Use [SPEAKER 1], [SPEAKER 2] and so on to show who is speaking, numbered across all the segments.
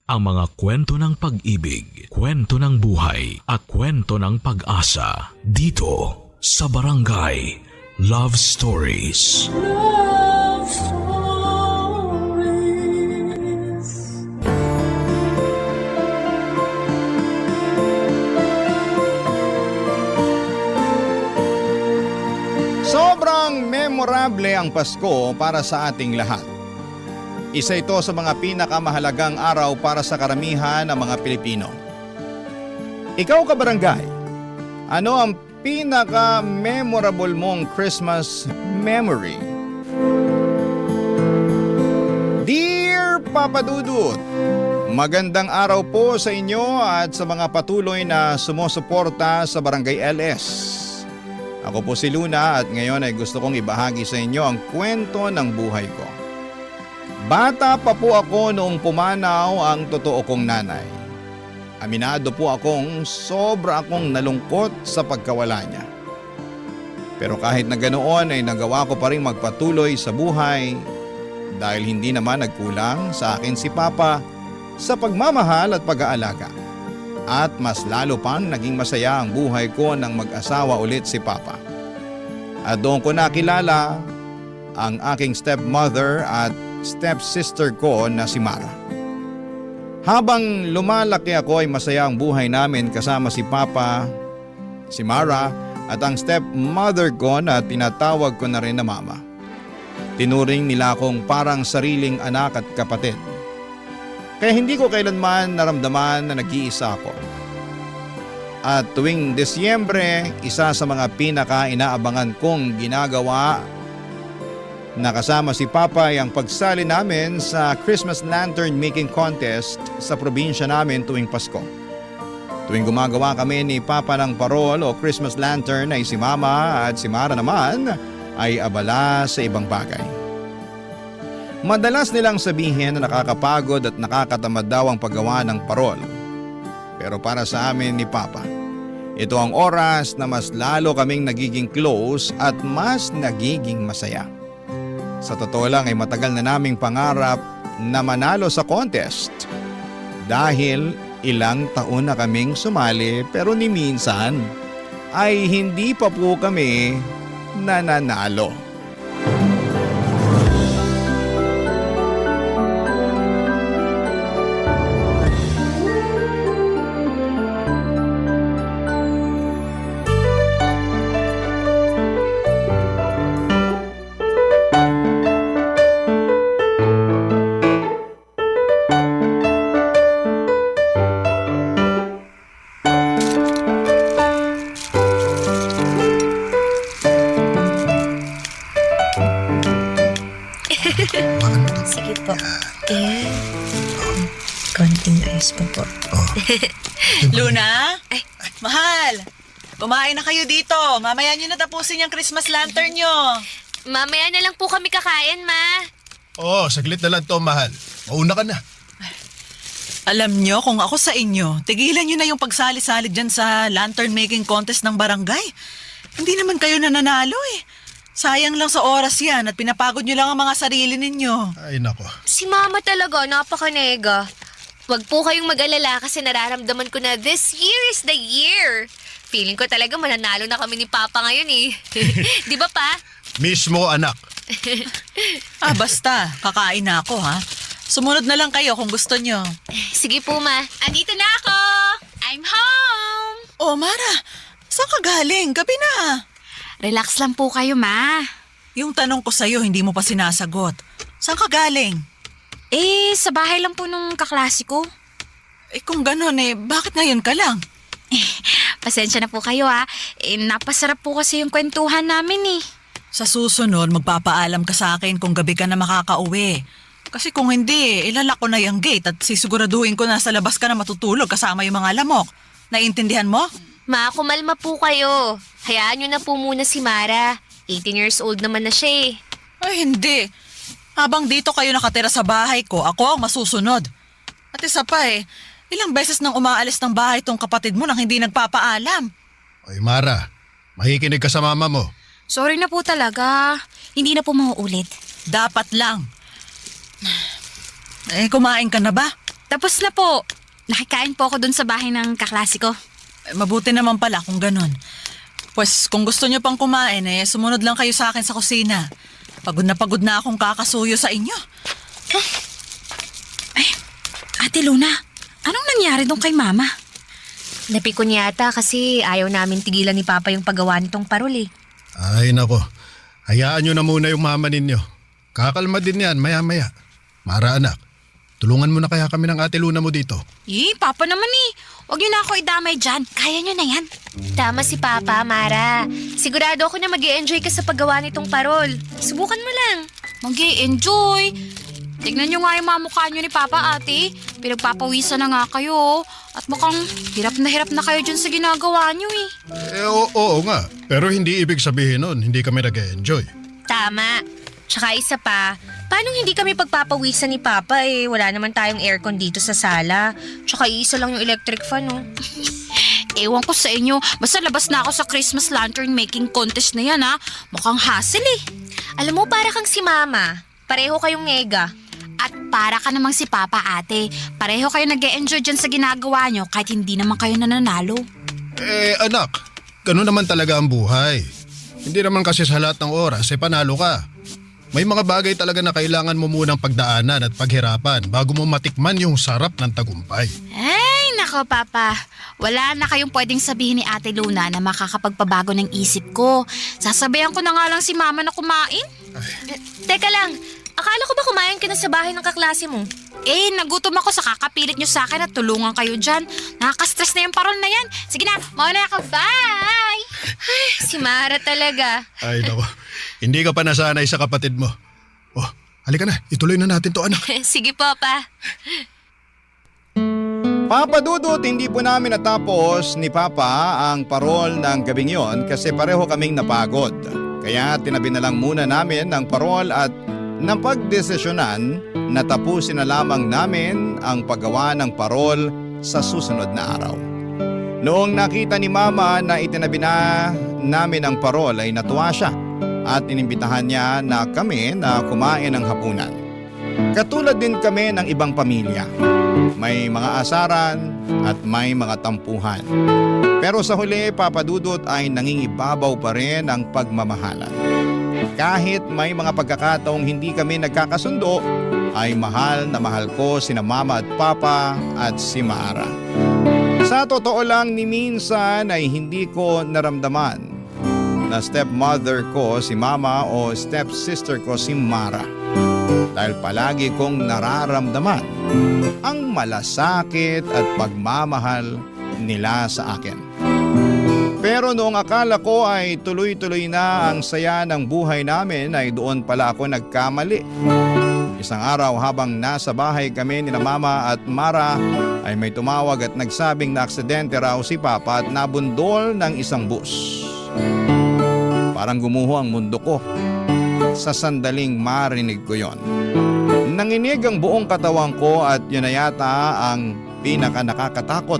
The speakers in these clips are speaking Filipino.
[SPEAKER 1] ang mga kwento ng pag-ibig, kwento ng buhay at kwento ng pag-asa dito sa Barangay Love Stories.
[SPEAKER 2] Love Stories.
[SPEAKER 3] Sobrang memorable ang Pasko para sa ating lahat. Isa ito sa mga pinakamahalagang araw para sa karamihan ng mga Pilipino. Ikaw kabarangay, ano ang pinaka-memorable mong Christmas memory? Dear Papa Dudut, magandang araw po sa inyo at sa mga patuloy na sumusuporta sa Barangay LS. Ako po si Luna at ngayon ay gusto kong ibahagi sa inyo ang kwento ng buhay ko. Bata pa po ako noong pumanaw ang totoo kong nanay. Aminado po sobra akong nalungkot sa pagkawala niya. Pero kahit na ganoon ay nagawa ko pa rin magpatuloy sa buhay dahil hindi naman nagkulang sa akin si Papa sa pagmamahal at pag-aalaga. At mas lalo pang naging masaya ang buhay ko nang mag-asawa ulit si Papa. At doon ko nakilala ang aking stepmother at stepsister ko na si Mara. Habang lumalaki ako ay masaya ang buhay namin kasama si Papa, si Mara at ang stepmother ko na tinatawag ko na rin na Mama. Tinuring nila akong parang sariling anak at kapatid. Kaya hindi ko kailanman naramdaman na nag-iisa ako. At tuwing Disyembre, isa sa mga pinaka-inaabangan kong ginagawa na kasama si Papa ay ang pagsali namin sa Christmas Lantern Making Contest sa probinsya namin tuwing Pasko. Tuwing gumagawa kami ni Papa ng parol o Christmas Lantern ay si Mama at si Mara naman ay abala sa ibang bagay. Madalas nilang sabihin na nakakapagod at nakakatamad daw ang paggawa ng parol. Pero para sa amin ni Papa, ito ang oras na mas lalo kaming nagiging close at mas nagiging masaya. Sa totoo lang ay matagal na naming pangarap na manalo sa contest. Dahil ilang taon na kaming sumali pero ni minsan ay hindi pa po kami nananalo.
[SPEAKER 4] Sige po. Ayan. Konting ice pa po.
[SPEAKER 5] Luna? Ay, mahal! Kumain na kayo dito. Mamaya nyo natapusin yung Christmas lantern nyo.
[SPEAKER 4] Mamaya na lang po kami kakain, Ma.
[SPEAKER 6] Oo, saglit na lang to, mahal. Mauna ka na.
[SPEAKER 5] Alam nyo, kung ako sa inyo, tigilan nyo na yung pagsali-sali dyan sa lantern making contest ng barangay. Hindi naman kayo nananalo eh. Sayang lang sa oras yan at pinapagod nyo lang ang mga sarili ninyo.
[SPEAKER 6] Ay, nako.
[SPEAKER 4] Si Mama talaga, napakanega. Huwag po kayong mag-alala kasi nararamdaman ko na this year is the year. Feeling ko talaga mananalo na kami ni Papa ngayon eh. Di ba, Pa?
[SPEAKER 6] Mismo, anak.
[SPEAKER 5] Basta, kakain na ako ha. Sumunod na lang kayo kung gusto nyo.
[SPEAKER 4] Sige po, Ma. Andito na ako! I'm home!
[SPEAKER 5] Oh, Mara, saan ka galing? Gabi na.
[SPEAKER 7] Relax lang po kayo, Ma.
[SPEAKER 5] Yung tanong ko sa'yo, hindi mo pa sinasagot. Saan ka galing?
[SPEAKER 7] Sa bahay lang po nung kaklase ko.
[SPEAKER 5] Kung ganon bakit ngayon ka lang?
[SPEAKER 7] Pasensya na po kayo ha. Napasarap po kasi yung kwentuhan namin eh.
[SPEAKER 5] Sa susunod, magpapaalam ka sa akin kung gabi ka na makakauwi. Kasi kung hindi, ilalak ko na yung gate at sisiguraduhin ko na sa labas ka na matutulog kasama yung mga lamok. Naiintindihan mo?
[SPEAKER 4] Ma, kumalma po kayo. Hayaan nyo na po muna si Mara. 18 years old naman na siya eh.
[SPEAKER 5] Ay, hindi. Habang dito kayo nakatira sa bahay ko, ako ang masusunod. At isa pa ilang beses nang umaalis ng bahay tong kapatid mo nang hindi nagpapaalam.
[SPEAKER 6] Oy, Mara, makikinig ka sa mama mo.
[SPEAKER 7] Sorry na po talaga. Hindi na po mauulit.
[SPEAKER 5] Dapat lang. Kumain ka na ba?
[SPEAKER 7] Tapos na po. Nakikain po ako dun sa bahay ng kaklase ko.
[SPEAKER 5] Mabuti naman pala kung ganun. Pues kung gusto niyo pang kumain, sumunod lang kayo sa akin sa kusina. Pagod na akong kakasuyo sa inyo.
[SPEAKER 7] Ate Luna, anong nangyari dun kay Mama?
[SPEAKER 4] Napikon yata kasi ayaw namin tigilan ni Papa yung paggawa nitong parol eh.
[SPEAKER 6] Ay nako, hayaan nyo na muna yung mama ninyo. Kakalma din yan maya-maya. Mara anak, tulungan mo na kaya kami ng Ate Luna mo dito.
[SPEAKER 7] Papa naman eh. Huwag niyo na ako idamay dyan. Kaya niyo na yan.
[SPEAKER 4] Tama si Papa, Mara. Sigurado ako na mag-i-enjoy ka sa paggawa nitong parol. Subukan mo lang.
[SPEAKER 7] Mag-i-enjoy. Tignan niyo nga yung mamukha niyo ni Papa, ate. Pinagpapawisan na nga kayo. At mukhang hirap na kayo dyan sa ginagawa niyo eh.
[SPEAKER 6] Oo nga, pero hindi ibig sabihin nun, hindi kami nag-enjoy.
[SPEAKER 4] Tama. Tsaka isa pa, paano hindi kami pagpapawisan ni Papa eh? Wala naman tayong aircon dito sa sala. Tsaka isa lang yung electric fan, oh.
[SPEAKER 7] Ewan ko sa inyo. Basta labas na ako sa Christmas lantern making contest na yan, ha. Mukhang hassle eh.
[SPEAKER 4] Alam mo, para kang si Mama. Pareho kayong nega.
[SPEAKER 7] At para ka namang si Papa, ate. Pareho kayo nag-e-enjoy dyan sa ginagawa nyo kahit hindi naman kayo nananalo.
[SPEAKER 6] Anak, ganun naman talaga ang buhay. Hindi naman kasi sa lahat ng oras, panalo ka. May mga bagay talaga na kailangan mo munang pagdaanan at paghirapan bago mo matikman yung sarap ng tagumpay.
[SPEAKER 7] Ay, nako Papa. Wala na kayong pwedeng sabihin ni Ate Luna na makakapagpabago ng isip ko. Sasabayan ko na nga lang si Mama na kumain.
[SPEAKER 4] Teka lang, akala ko ba kumain ka na sa bahay ng kaklase mo?
[SPEAKER 7] Nagutom ako sa kakapilit nyo sa akin at tulungan kayo dyan. Nakaka-stress na yung parol na yan. Sige na, mauna ako. Bye!
[SPEAKER 4] Si Mara talaga.
[SPEAKER 6] Ay naku, hindi ka pa nasanay sa kapatid mo. Oh, halika na, ituloy na natin to anak.
[SPEAKER 4] Sige po, Pa.
[SPEAKER 3] Papa Dudut, hindi po namin natapos ni Papa ang parol ng gabing yon kasi pareho kaming napagod. Kaya tinabi na lang muna namin ang parol at napagdesisyonan na tapusin na lamang namin ang paggawa ng parol sa susunod na araw. Noong nakita ni Mama na itinabi na namin ang parol ay natuwa siya at inimbitahan niya na kami na kumain ng hapunan. Katulad din kami ng ibang pamilya. May mga asaran at may mga tampuhan. Pero sa huli, Papa Dudut, ay nangingibabaw pa rin ang pagmamahalan. Kahit may mga pagkakataong hindi kami nagkakasundo, ay mahal na mahal ko sina Mama at Papa at si Mara. Sa totoo lang ni minsan ay hindi ko naramdaman na stepmother ko si Mama o stepsister ko si Mara. Dahil palagi kong nararamdaman ang malasakit at pagmamahal nila sa akin. Pero noong akala ko ay tuloy-tuloy na ang saya ng buhay namin ay doon pala ako nagkamali. Isang araw habang nasa bahay kami ni Mama at Mara ay may tumawag at nagsabing na aksidente raw si Papa at nabundol ng isang bus. Parang gumuho ang mundo ko sa sandaling marinig ko yon. Nanginig ang buong katawan ko at yun na yata ang pinaka nakakatakot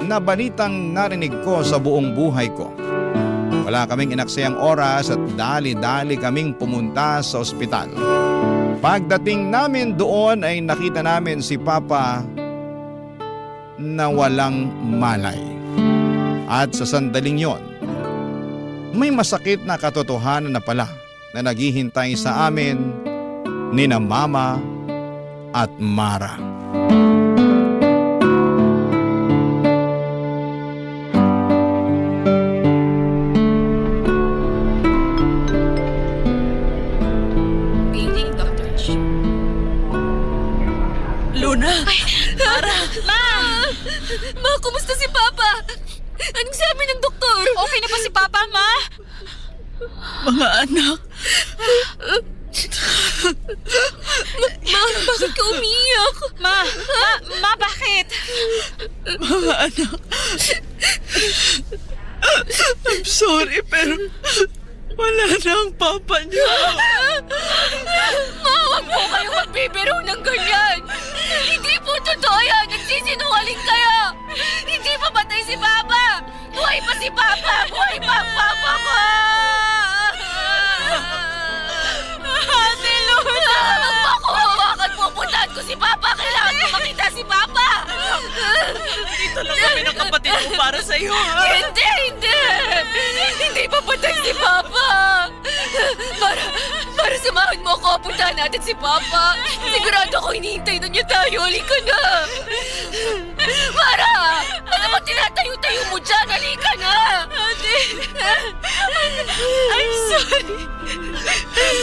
[SPEAKER 3] na balitang narinig ko sa buong buhay ko. Wala kaming inaksayang oras at dali-dali kaming pumunta sa ospital. Pagdating namin doon ay nakita namin si Papa na walang malay. At sa sandaling yon, may masakit na katotohanan na pala na naghihintay sa amin nina Mama at Mara.
[SPEAKER 5] Luna!
[SPEAKER 4] Ma, kumusta si Papa? Anong sabi ng doktor?
[SPEAKER 7] Okay na ba si Papa, Ma?
[SPEAKER 5] Mga anak,
[SPEAKER 4] Ma, bakit ka umiyak?
[SPEAKER 7] Ma, bakit?
[SPEAKER 5] mga anak. I'm sorry pero wala na ang papa niyo.
[SPEAKER 4] Ma, huwag po kayong magbibiro ng ganyan. Hindi po totoo yan. Nagsisinungaling kayo. Hindi pa patay si Papa. Buhay pa si Papa. Buhay pa ang Papa ko. Ate Luna! Huwag mo ako hawakan. Pupuntahan ko si Papa. Kailangan ko makita si Papa.
[SPEAKER 5] mo para sa'yo.
[SPEAKER 4] Hindi! Hindi papatay si Papa! Para samahan mo ako, puntahan natin si Papa. Sigurado ako hinihintay na niya tayo. Halika na! Mara! Ano ba tinatayo-tayo mo dyan? Halika na! Ate! I'm sorry.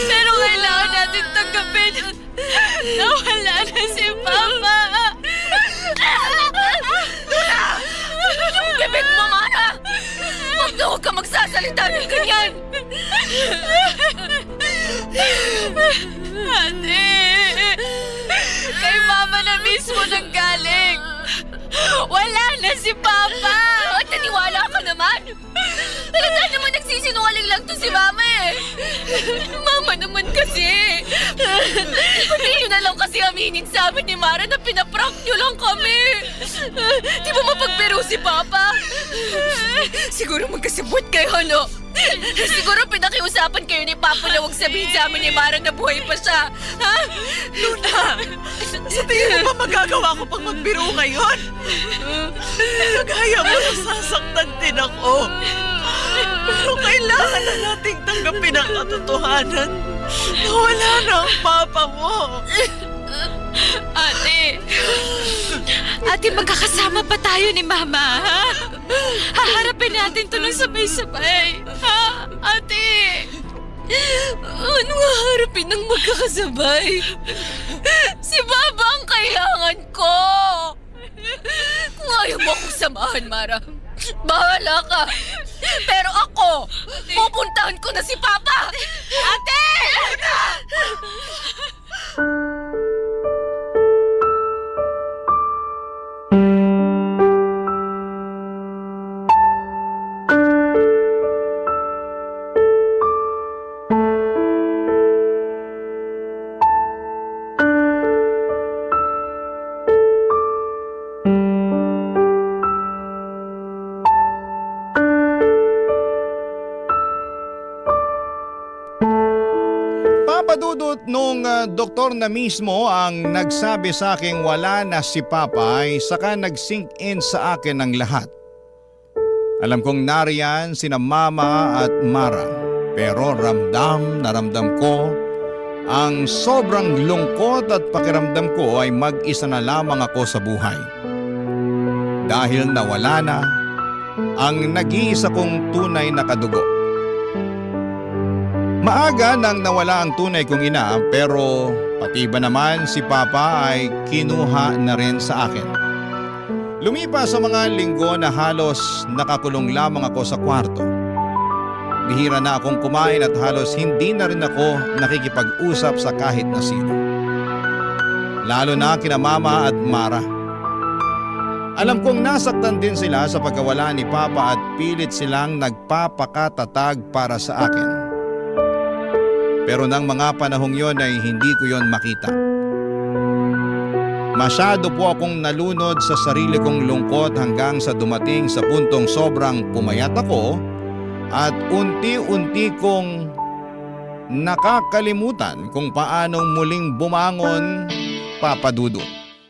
[SPEAKER 4] Pero kailangan natin tanggapin na wala na si Papa. Yung bibig mo, Mara! Huwag ka magsasalita ng ganyan! Ate! Kay Mama na mismo nang galing! Wala na si Papa! At naniwala ka naman! Talaga naman nagsisinungaling lang to si Mama eh! Mama naman kasi! Pati yun na lang kasi aminin sa amin ni Mara na pinaprank nyo lang kami! Di ba mapagbiro si Papa? Siguro magkasabot kayo, no? Siguro pinakiusapan kayo ni Papa na huwag sabihin sa amin ni Mara na buhay pa siya. Ha?
[SPEAKER 5] Luna, sa tingin mo ba magagawa ko pang magbiro ngayon? Kagaya mo, nasasaktan din ako. Pero kailangan na nating tanggapin ang katotohanan na wala na ang papa mo.
[SPEAKER 7] Ate, magkakasama pa tayo ni Mama, ha? Haharapin natin to ng sabay-sabay. Ha, ate?
[SPEAKER 4] Ano haharapin ng magkakasabay? Si Baba ang kailangan ko! Kung ayaw mo akong samahan, Mara, bahala ka! Pero ako, pupuntahan ko na si Papa! Ate!
[SPEAKER 3] Papadudot nung doktor na mismo ang nagsabi sa aking wala na si Papa ay saka nag-sink in sa akin ang lahat. Alam kong nariyan sina Mama at Mara, pero ramdam na ramdam ko ang sobrang lungkot at pakiramdam ko ay mag-isa na lamang ako sa buhay. Dahil nawala na ang nag-iisa kong tunay na kadugo. Maaga nang nawala ang tunay kong ina, pero pati ba naman si Papa ay kinuha na rin sa akin. Lumipas sa mga linggo na halos nakakulong lamang ako sa kwarto. Bihira na akong kumain at halos hindi na rin ako nakikipag-usap sa kahit na sino. Lalo na kina Mama at Mara. Alam kong nasaktan din sila sa pagkawala ni Papa at pilit silang nagpapakatatag para sa akin. Pero nang mga panahong yon ay hindi ko yon makita. Masyado po akong nalunod sa sarili kong lungkot hanggang sa dumating sa puntong sobrang pumayat ako at unti-unti kong nakakalimutan kung paanong muling bumangon, Papa Dudut.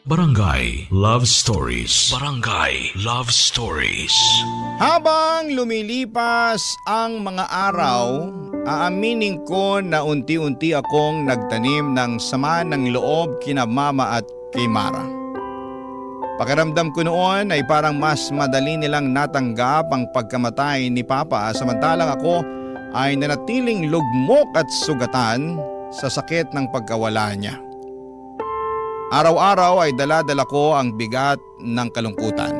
[SPEAKER 1] Barangay Love Stories. Barangay Love Stories.
[SPEAKER 3] Habang lumilipas ang mga araw, aaminin ko na unti-unti akong nagtanim ng sama ng loob kina Mama at kay Mara. Pakiramdam ko noon ay parang mas madali nilang natanggap ang pagkamatay ni Papa samantalang ako ay nanatiling lugmok at sugatan sa sakit ng pagkawala niya. Araw-araw ay dala-dala ko ang bigat ng kalungkutan.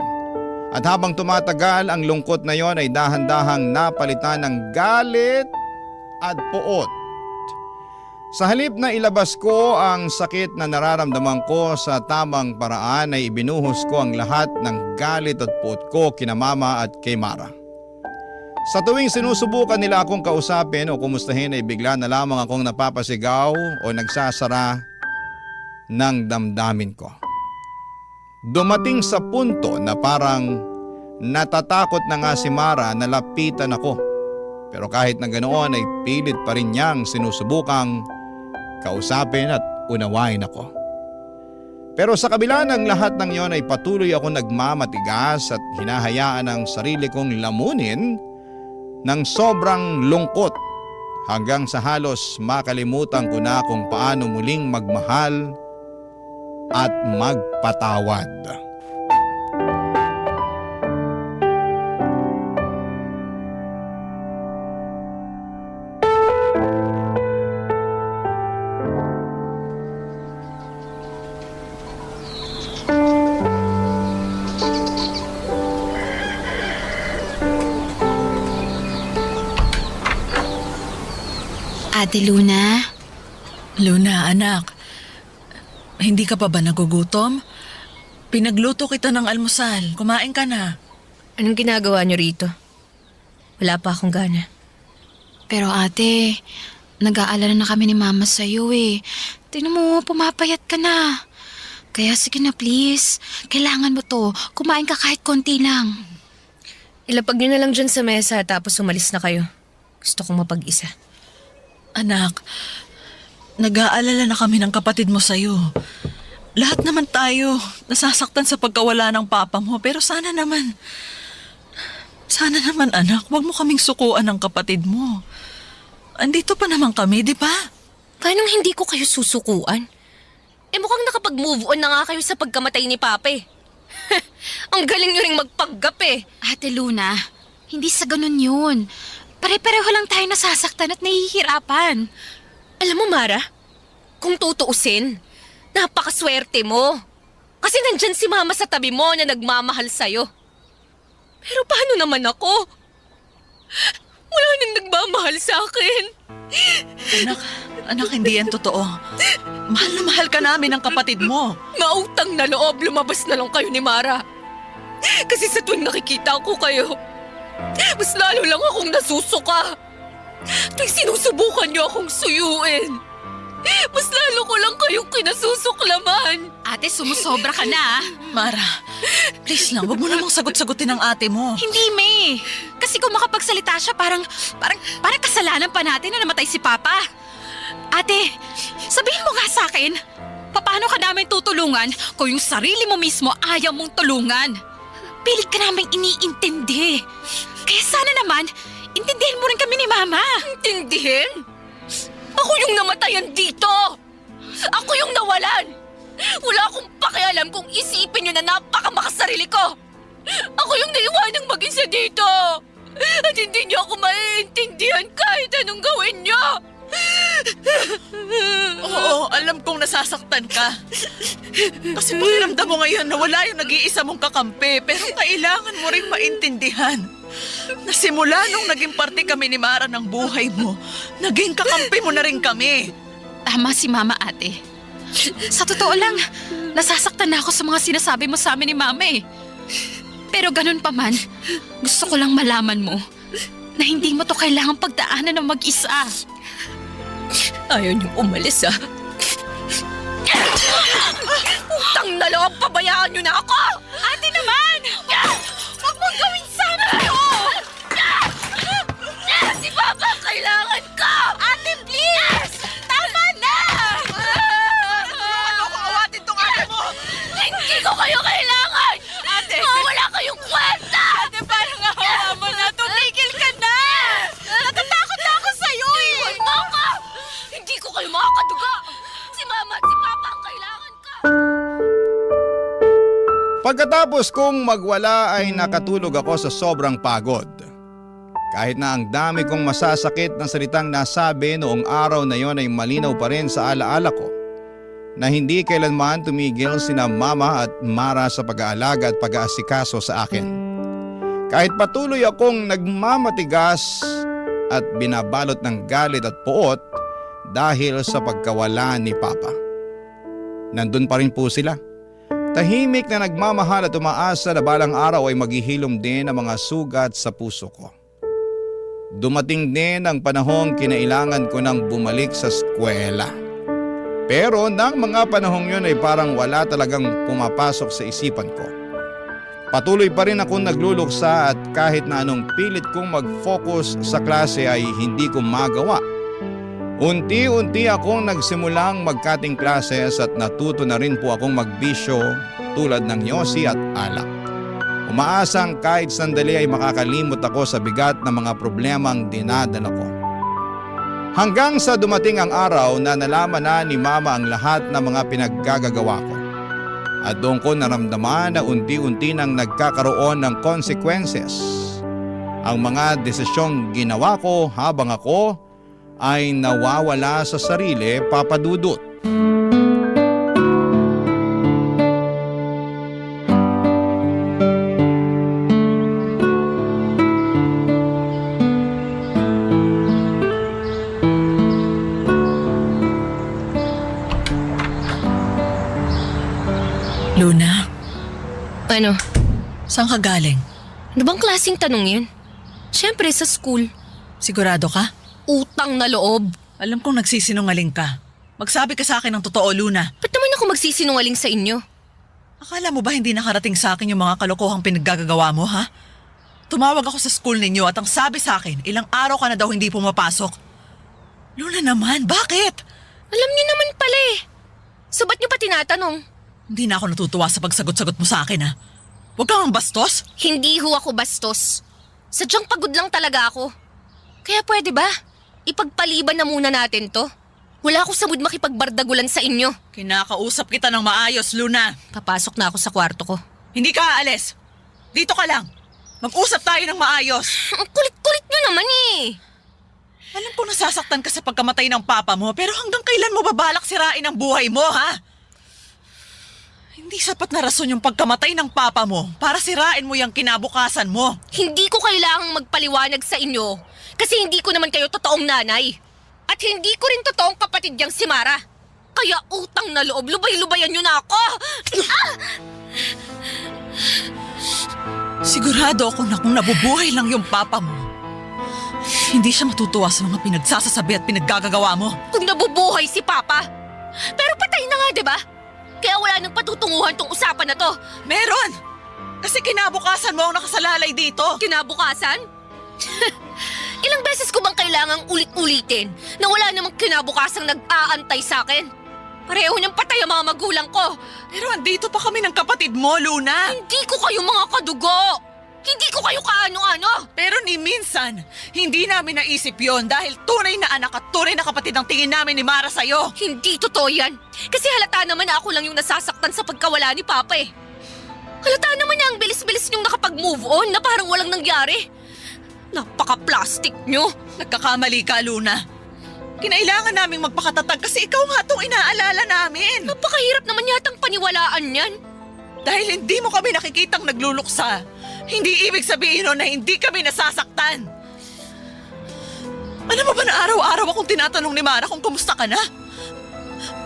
[SPEAKER 3] At habang tumatagal, ang lungkot na yon ay dahan-dahang napalitan ng galit at poot. Sa halip na ilabas ko ang sakit na nararamdaman ko sa tamang paraan ay ibinuhos ko ang lahat ng galit at poot ko kina Mama at kay Mara. Sa tuwing sinusubukan nila akong kausapin o kumustahin ay bigla na lamang akong napapasigaw o nagsasara ng damdamin ko. Dumating sa punto na parang natatakot na nga si Mara na lapitan ako. Pero kahit na ganoon ay pilit pa rin niyang sinusubukang kausapin at unawain ako. Pero sa kabila ng lahat ng yon ay patuloy ako nagmamatigas at hinahayaan ang sarili kong lamunin ng sobrang lungkot hanggang sa halos makalimutan ko na kung paano muling magmahal at magpatawad.
[SPEAKER 7] Ate Luna?
[SPEAKER 5] Luna, anak. Hindi ka pa ba nagugutom? Pinagluto kita ng almusal. Kumain ka na.
[SPEAKER 4] Anong ginagawa niyo rito? Wala pa akong gana.
[SPEAKER 7] Pero ate, nag-aalala na kami ni Mama sa'yo eh. Tingnan mo, pumapayat ka na. Kaya sige na please, kailangan mo to. Kumain ka kahit konti lang.
[SPEAKER 4] Ilapag niyo na lang dyan sa mesa tapos umalis na kayo. Gusto kong mapag-isa.
[SPEAKER 5] Anak, nag-aalala na kami ng kapatid mo sa'yo. Lahat naman tayo nasasaktan sa pagkawala ng papa mo. Pero sana naman anak, huwag mo kaming sukuan ng kapatid mo. Andito pa naman kami, di ba?
[SPEAKER 4] Paano hindi ko kayo susukuan? Mukhang nakapag-move on na nga kayo sa pagkamatay ni Papa eh. Ang galing nyo ring magpaggap eh.
[SPEAKER 7] Ate Luna, hindi sa ganun yun. Pare-pareho lang tayo nasasaktan at nahihirapan.
[SPEAKER 4] Alam mo Mara, kung tutuusin, napakaswerte mo. Kasi nandyan si Mama sa tabi mo na nagmamahal sa'yo. Pero paano naman ako? Wala nang nagmamahal sa akin.
[SPEAKER 5] Anak, hindi yan totoo. Mahal na mahal ka namin ng kapatid mo.
[SPEAKER 4] Mautang na loob, lumabas na lang kayo ni Mara. Kasi sa tuwing nakikita ko kayo, mas lalo lang akong nasusuka. Tuwing sinusubukan niyo akong suyuin, mas lalo ko lang kayong kinasusuklaman.
[SPEAKER 7] Ate, sumusobra ka na.
[SPEAKER 5] Mara, please lang, wag mo namang sagot-sagutin ang ate mo.
[SPEAKER 7] Hindi, May. Kasi kung makapagsalita siya, parang kasalanan pa natin na namatay si Papa. Ate, sabihin mo nga sa akin, paano ka namin tutulungan kung yung sarili mo mismo ayaw mong tulungan? Pilit ka namin iniintindi. Kaya sana naman, intindihin mo rin kami ni Mama.
[SPEAKER 4] Intindihin? Ako yung namatayan dito! Ako yung nawalan! Wala akong pakialam kung isipin nyo na napakamakasarili ko! Ako yung naiwanang mag-isa dito! At hindi nyo ako maiintindihan kahit anong gawin nyo!
[SPEAKER 5] Oo, alam kong nasasaktan ka. Kasi pakiramdam mo ngayon na wala yung nag-iisa mong kakampi. Pero kailangan mo rin maintindihan na simula nung naging parte kami ni Mara ng buhay mo, naging kakampi mo na rin kami.
[SPEAKER 7] Tama si Mama, ate. Sa totoo lang, nasasaktan na ako sa mga sinasabi mo sa amin ni Mama eh. Pero ganun pa man, gusto ko lang malaman mo na hindi mo to kailangang pagdaanan ng mag-isa.
[SPEAKER 4] Ayaw niyong umalis ah. Utang na loob, pabayaan niyo na ako!
[SPEAKER 7] Ate naman!
[SPEAKER 4] Huwag mong gawin sana ito! Si Papa kailangan ko!
[SPEAKER 7] Ate, please! Tama na!
[SPEAKER 5] Ano kung awatin tong ate mo?
[SPEAKER 4] Hindi ko kayo kailangan!
[SPEAKER 5] Ate!
[SPEAKER 4] Wala kayong kwenta!
[SPEAKER 5] Ate, parang awa mo na. Tumigil ka na! Natatakot na ako sa'yo eh!
[SPEAKER 4] Iwan mo ako! Hindi ko kayo makakaduga! Si Mama at si Papa ang kailangan ko!
[SPEAKER 3] Pagkatapos kong magwala ay nakatulog ako sa sobrang pagod. Kahit na ang dami kong masasakit na salitang nasabi noong araw na yon ay malinaw pa rin sa alaala ko na hindi kailanman tumigil sina Mama at Mara sa pag-aalaga at pag-aasikaso sa akin. Kahit patuloy akong nagmamatigas at binabalot ng galit at puot dahil sa pagkawala ni Papa. Nandun pa rin po sila. Tahimik na nagmamahal at umaasa na balang araw ay maghihilom din ang mga sugat sa puso ko. Dumating din ang panahong kinailangan ko nang bumalik sa eskwela. Pero nang mga panahong yun ay parang wala talagang pumapasok sa isipan ko. Patuloy pa rin akong nagluluksa at kahit na anong pilit kong mag-focus sa klase ay hindi ko magawa. Unti-unti akong nagsimulang magkating classes at natuto na rin po akong magbisyo tulad ng yosi at alak. Umaasang kahit sandali ay makakalimot ako sa bigat ng mga problemang dinadala ko. Hanggang sa dumating ang araw na nalaman na ni Mama ang lahat ng mga pinaggagawa ko. At doon ko naramdaman na unti-unti nang nagkakaroon ng consequences ang mga desisyong ginawa ko habang ako ay nawawala sa sarili, Papa Dudut.
[SPEAKER 5] Luna,
[SPEAKER 4] Ano?
[SPEAKER 5] saan ka galing?
[SPEAKER 4] Ano bang klaseng tanong yun? Siyempre sa school.
[SPEAKER 5] Sigurado ka?
[SPEAKER 4] Utang na loob.
[SPEAKER 5] Alam kong nagsisinungaling ka. Magsabi ka sa akin ng totoo, Luna.
[SPEAKER 4] Ba't naman ako magsisinungaling sa inyo?
[SPEAKER 5] Akala mo ba hindi nakarating sa akin yung mga kalokohang pinaggagawa mo, ha? Tumawag ako sa school ninyo at ang sabi sa akin, ilang araw ka na daw hindi pumapasok. Luna naman, bakit?
[SPEAKER 4] Alam niyo naman pala eh. So ba't niyo pa tinatanong?
[SPEAKER 5] Hindi na ako natutuwa sa pagsagot-sagot mo sa akin, ha? Huwag kang bastos.
[SPEAKER 4] Hindi ho ako bastos. Sadyang pagod lang talaga ako. Kaya pwede ba? Ipagpaliban na muna natin to. Wala ako sa mood makipagbardagulan sa inyo.
[SPEAKER 5] Kinakausap kita ng maayos, Luna.
[SPEAKER 4] Papasok na ako sa kwarto ko.
[SPEAKER 5] Hindi ka aalis. Dito ka lang. Mag-usap tayo ng maayos.
[SPEAKER 4] Ang kulit-kulit nyo naman eh.
[SPEAKER 5] Alam ko nasasaktan ka sa pagkamatay ng papa mo, pero hanggang kailan mo babalak sirain ang buhay mo, ha? Hindi sapat na rason yung pagkamatay ng papa mo para sirain mo yung kinabukasan mo.
[SPEAKER 4] Hindi ko kailangang magpaliwanag sa inyo kasi hindi ko naman kayo totoong nanay. At hindi ko rin totoong kapatid yang si Mara. Kaya utang na loob, lubay-lubayan nyo na ako.
[SPEAKER 5] Sigurado ako na kung nabubuhay lang yung papa mo, hindi siya matutuwa sa mga pinagsasasabi at pinaggagawa mo.
[SPEAKER 4] Kung nabubuhay si Papa. Pero patay na nga, di ba? Kaya wala nang patutunguhan tong usapan na to.
[SPEAKER 5] Meron! Kasi kinabukasan mo ang nakasalalay dito.
[SPEAKER 4] Kinabukasan? Ilang beses ko bang kailangang ulit-ulitin na wala namang kinabukasang nag-aantay sa akin? Pareho niyang patay ang mga magulang ko.
[SPEAKER 5] Pero andito pa kami ng kapatid mo, Luna.
[SPEAKER 4] Hindi ko kayo mga kadugo. Hindi ko kayo kaano-ano.
[SPEAKER 5] Pero ni minsan, hindi namin naisip yon dahil tunay na anak at tunay na kapatid ang tingin namin ni Mara sa'yo.
[SPEAKER 4] Hindi totoo yan. Kasi halata naman na ako lang yung nasasaktan sa pagkawala ni Papa eh. Halata naman na ang bilis-bilis niyong nakapag-move on na parang walang nangyari. Napaka-plastic niyo.
[SPEAKER 5] Nagkakamali ka, Luna. Kinailangan naming magpakatatag kasi ikaw nga itong inaalala namin.
[SPEAKER 4] Napakahirap naman yatang paniwalaan yan.
[SPEAKER 5] Dahil hindi mo kami nakikitang nagluluksa, hindi ibig sabihin nun na hindi kami nasasaktan. Alam mo ba na araw-araw akong tinatanong ni Mara kung kumusta ka na?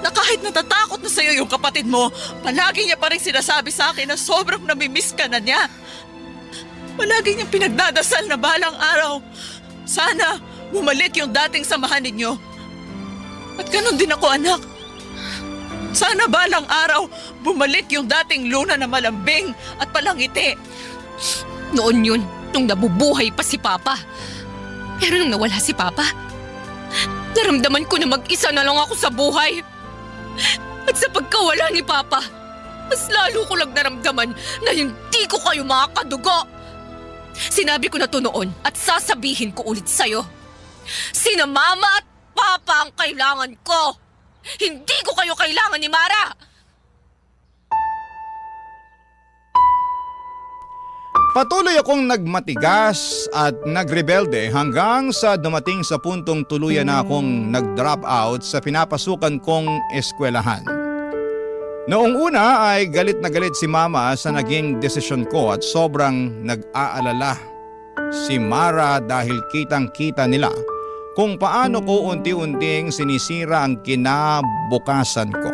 [SPEAKER 5] Na kahit natatakot na sa'yo yung kapatid mo, palagi niya pa rin sinasabi sa akin na sobrang namimiss ka na niya. Palagi niyang pinagdadasal na balang araw. Sana bumalik yung dating samahan ninyo. At ganun din ako, anak. Sana balang araw bumalik yung dating Luna na malambing at palangiti.
[SPEAKER 4] Noon yun, nung nabubuhay pa si Papa. Pero nung nawala si Papa, naramdaman ko na mag-isa na lang ako sa buhay. At sa pagkawala ni Papa, mas lalo ko lang naramdaman na hindi ko kayo mga kadugo. Sinabi ko na to noon at sasabihin ko ulit sa'yo. Sina Mama at Papa ang kailangan ko. Hindi ko kayo kailangan ni Mara.
[SPEAKER 3] Patuloy akong nagmatigas at nagrebelde hanggang sa dumating sa puntong tuluyan na akong nag-drop out sa pinapasukan kong eskwelahan. Noong una ay galit na galit si Mama sa naging desisyon ko at sobrang nag-aalala si Mara dahil kitang-kita nila kung paano ko unti-unting sinisira ang kinabukasan ko.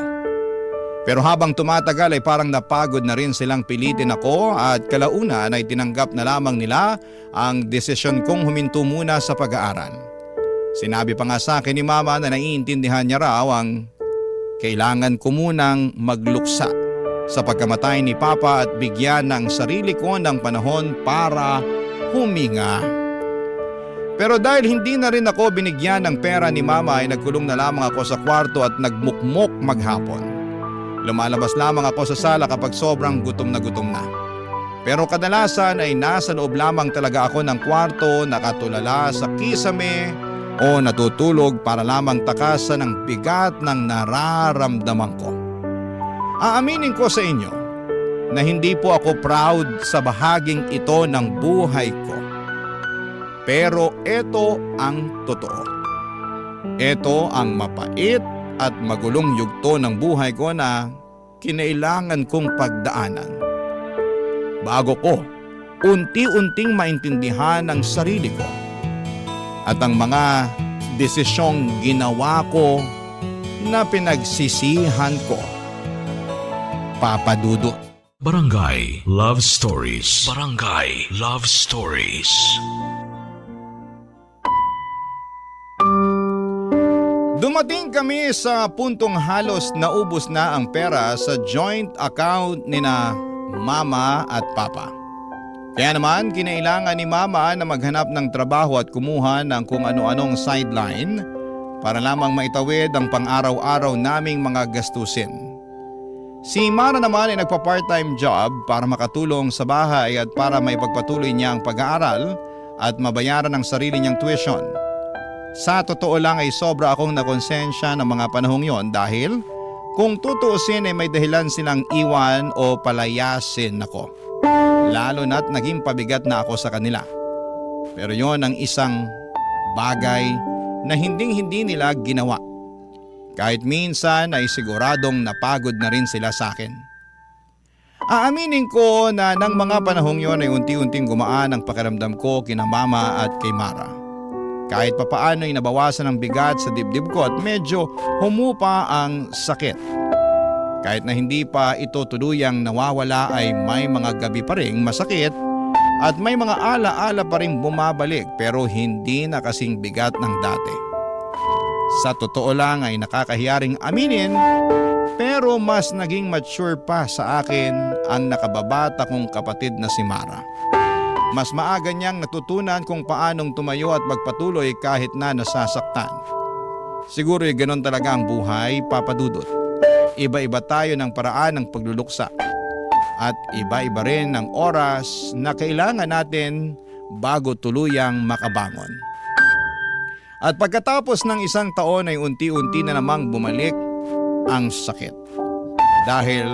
[SPEAKER 3] Pero habang tumatagal ay parang napagod na rin silang pilitin ako at kalaunan ay tinanggap na lamang nila ang desisyon kong huminto muna sa pag-aaral. Sinabi pa nga sa akin ni Mama na naiintindihan niya raw ang kailangan ko munang magluksa sa pagkamatay ni Papa at bigyan ng sarili ko ng panahon para huminga. Pero dahil hindi na rin ako binigyan ng pera ni mama ay nagkulong na lamang ako sa kwarto at nagmukmok maghapon. Lumalabas lamang ako sa sala kapag sobrang gutom na gutom na. Pero kadalasan ay nasa loob lamang talaga ako ng kwarto, nakatulala sa kisame o natutulog para lamang takasan ng bigat ng nararamdaman ko. Aaminin ko sa inyo na hindi po ako proud sa bahaging ito ng buhay ko. Pero ito ang totoo. Ito ang mapait at magulong yugto ng buhay ko na kinailangan kong pagdaanan. Bago ko unti-unting maintindihan ang sarili ko at ang mga desisyong ginawa ko na pinagsisihan ko. Papa Dudut.
[SPEAKER 1] Barangay Love Stories. Barangay Love Stories.
[SPEAKER 3] Dumating kami sa puntong halos naubos na ang pera sa joint account nina mama at papa. Kaya naman kinailangan ni mama na maghanap ng trabaho at kumuha ng kung ano-anong sideline para lamang maitawid ang pang-araw-araw naming mga gastusin. Si Mara naman ay nagpa-part-time job para makatulong sa bahay at para maipagpatuloy niya ang pag-aaral at mabayaran ang sarili niyang tuition. Sa totoo lang ay sobra akong nakonsensya ng mga panahong yon dahil kung tutuusin ay may dahilan silang iwan o palayasin ako. Lalo na't naging pabigat na ako sa kanila. Pero yon ang isang bagay na hindi nila ginawa. Kahit minsan ay siguradong napagod na rin sila sa akin. Aaminin ko na ng mga panahong yon ay unti-unting gumaan ang pakiramdam ko kina mama at kay Mara. Kahit papaano ay nabawasan ang bigat sa dibdib ko at medyo humupa ang sakit. Kahit na hindi pa ito tuluyang nawawala ay may mga gabi pa ring masakit at may mga ala-ala pa rin bumabalik pero hindi na kasing bigat ng dati. Sa totoo lang ay nakakahiyaring aminin pero mas naging mature pa sa akin ang nakababata kong kapatid na si Mara. Mas maaga niyang natutunan kung paanong tumayo at magpatuloy kahit na nasasaktan. Siguro'y ganon talaga ang buhay, Papa Dudut. Iba-iba tayo ng paraan ng pagluluksa. At iba-iba rin ang oras na kailangan natin bago tuluyang makabangon. At pagkatapos ng isang taon ay unti-unti na namang bumalik ang sakit. Dahil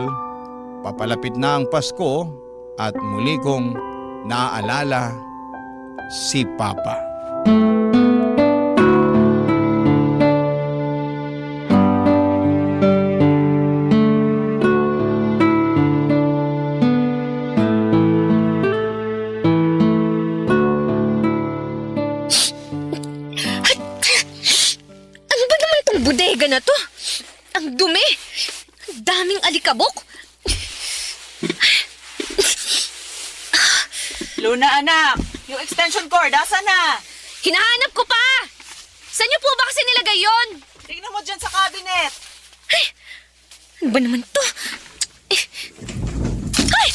[SPEAKER 3] papalapit na ang Pasko at muli kong naaalala si Papa.
[SPEAKER 4] Ano ba naman itong bodega na to? Ang dumi! Ang daming alikabok!
[SPEAKER 5] Luna anak, yung extension cord, asa na?
[SPEAKER 4] Hinahanap ko pa! Saan niyo po ba kasi nilagay yon?
[SPEAKER 5] Tingnan mo dyan sa cabinet.
[SPEAKER 4] Ano ba naman to? Ay!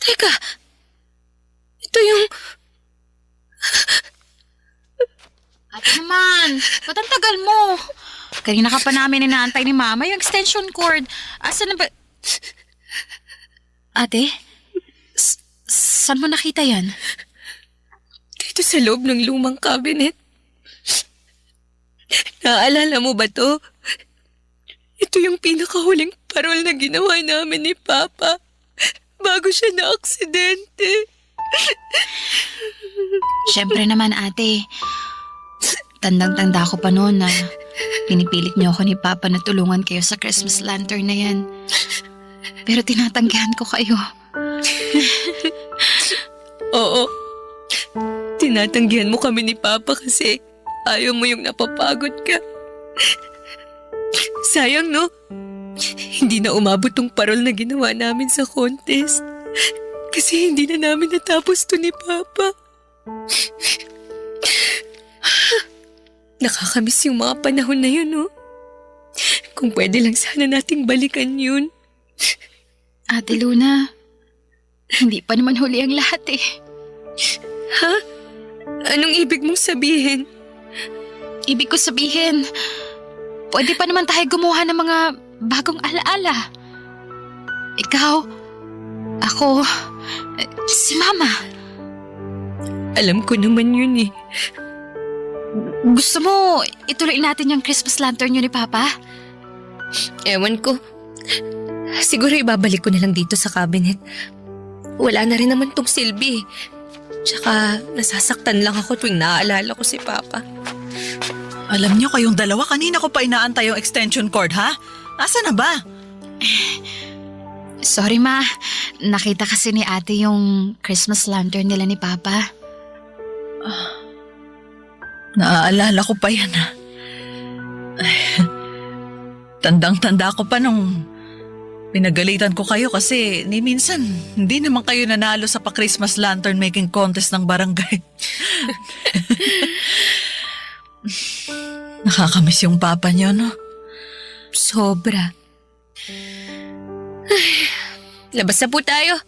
[SPEAKER 4] Teka, ito yung...
[SPEAKER 7] Ate naman, ba't ang tagal mo? Kanina ka pa namin inaantay ni Mama yung extension cord. Asa na ba... Ate? Saan mo nakita yan?
[SPEAKER 4] Dito sa loob ng lumang cabinet. Naaalala mo ba to? Ito yung pinakahuling parol na ginawa namin ni Papa bago siya na-aksidente.
[SPEAKER 7] Siyempre naman ate. Tandang-tanda ko pa noon na pinipilit niyo ako ni Papa na tulungan kayo sa Christmas lantern na yan. Pero tinatanggihan ko kayo.
[SPEAKER 4] Oo. Tinatanggihan mo kami ni Papa kasi ayaw mo yung napapagod ka. Sayang, no? Hindi na umabot tong parol na ginawa namin sa contest. Kasi hindi na namin natapos to ni Papa. Nakakamiss yung mga panahon na yun, no? Kung pwede lang sana nating balikan yun.
[SPEAKER 7] Ate Luna, hindi pa naman huli ang lahat eh.
[SPEAKER 4] Anong ibig mong sabihin?
[SPEAKER 7] Ibig ko sabihin, pwede pa naman tayo gumawa ng mga bagong alaala. Ikaw, ako, si Mama.
[SPEAKER 4] Alam ko naman yun eh.
[SPEAKER 7] Gusto mo ituloy natin yung Christmas lantern yun ni Papa?
[SPEAKER 4] Ewan ko. Siguro ibabalik ko na lang dito sa cabinet. Wala na rin naman tong silbi. Tsaka nasasaktan lang ako tuwing naaalala ko si Papa.
[SPEAKER 5] Alam niyo kayong dalawa, kanina ko pa inaantay yung extension cord, ha? Asa na ba?
[SPEAKER 7] Sorry Ma, nakita kasi ni ate yung Christmas lantern nila ni Papa.
[SPEAKER 5] Naaalala ko pa yan, ha? Tandang-tanda ko pa nung pinagalitan ko kayo kasi ni minsan hindi naman kayo nanalo sa pa-Christmas lantern making contest ng barangay. Nakakamiss yung papa niyo, no?
[SPEAKER 4] Sobra. Labas na po tayo.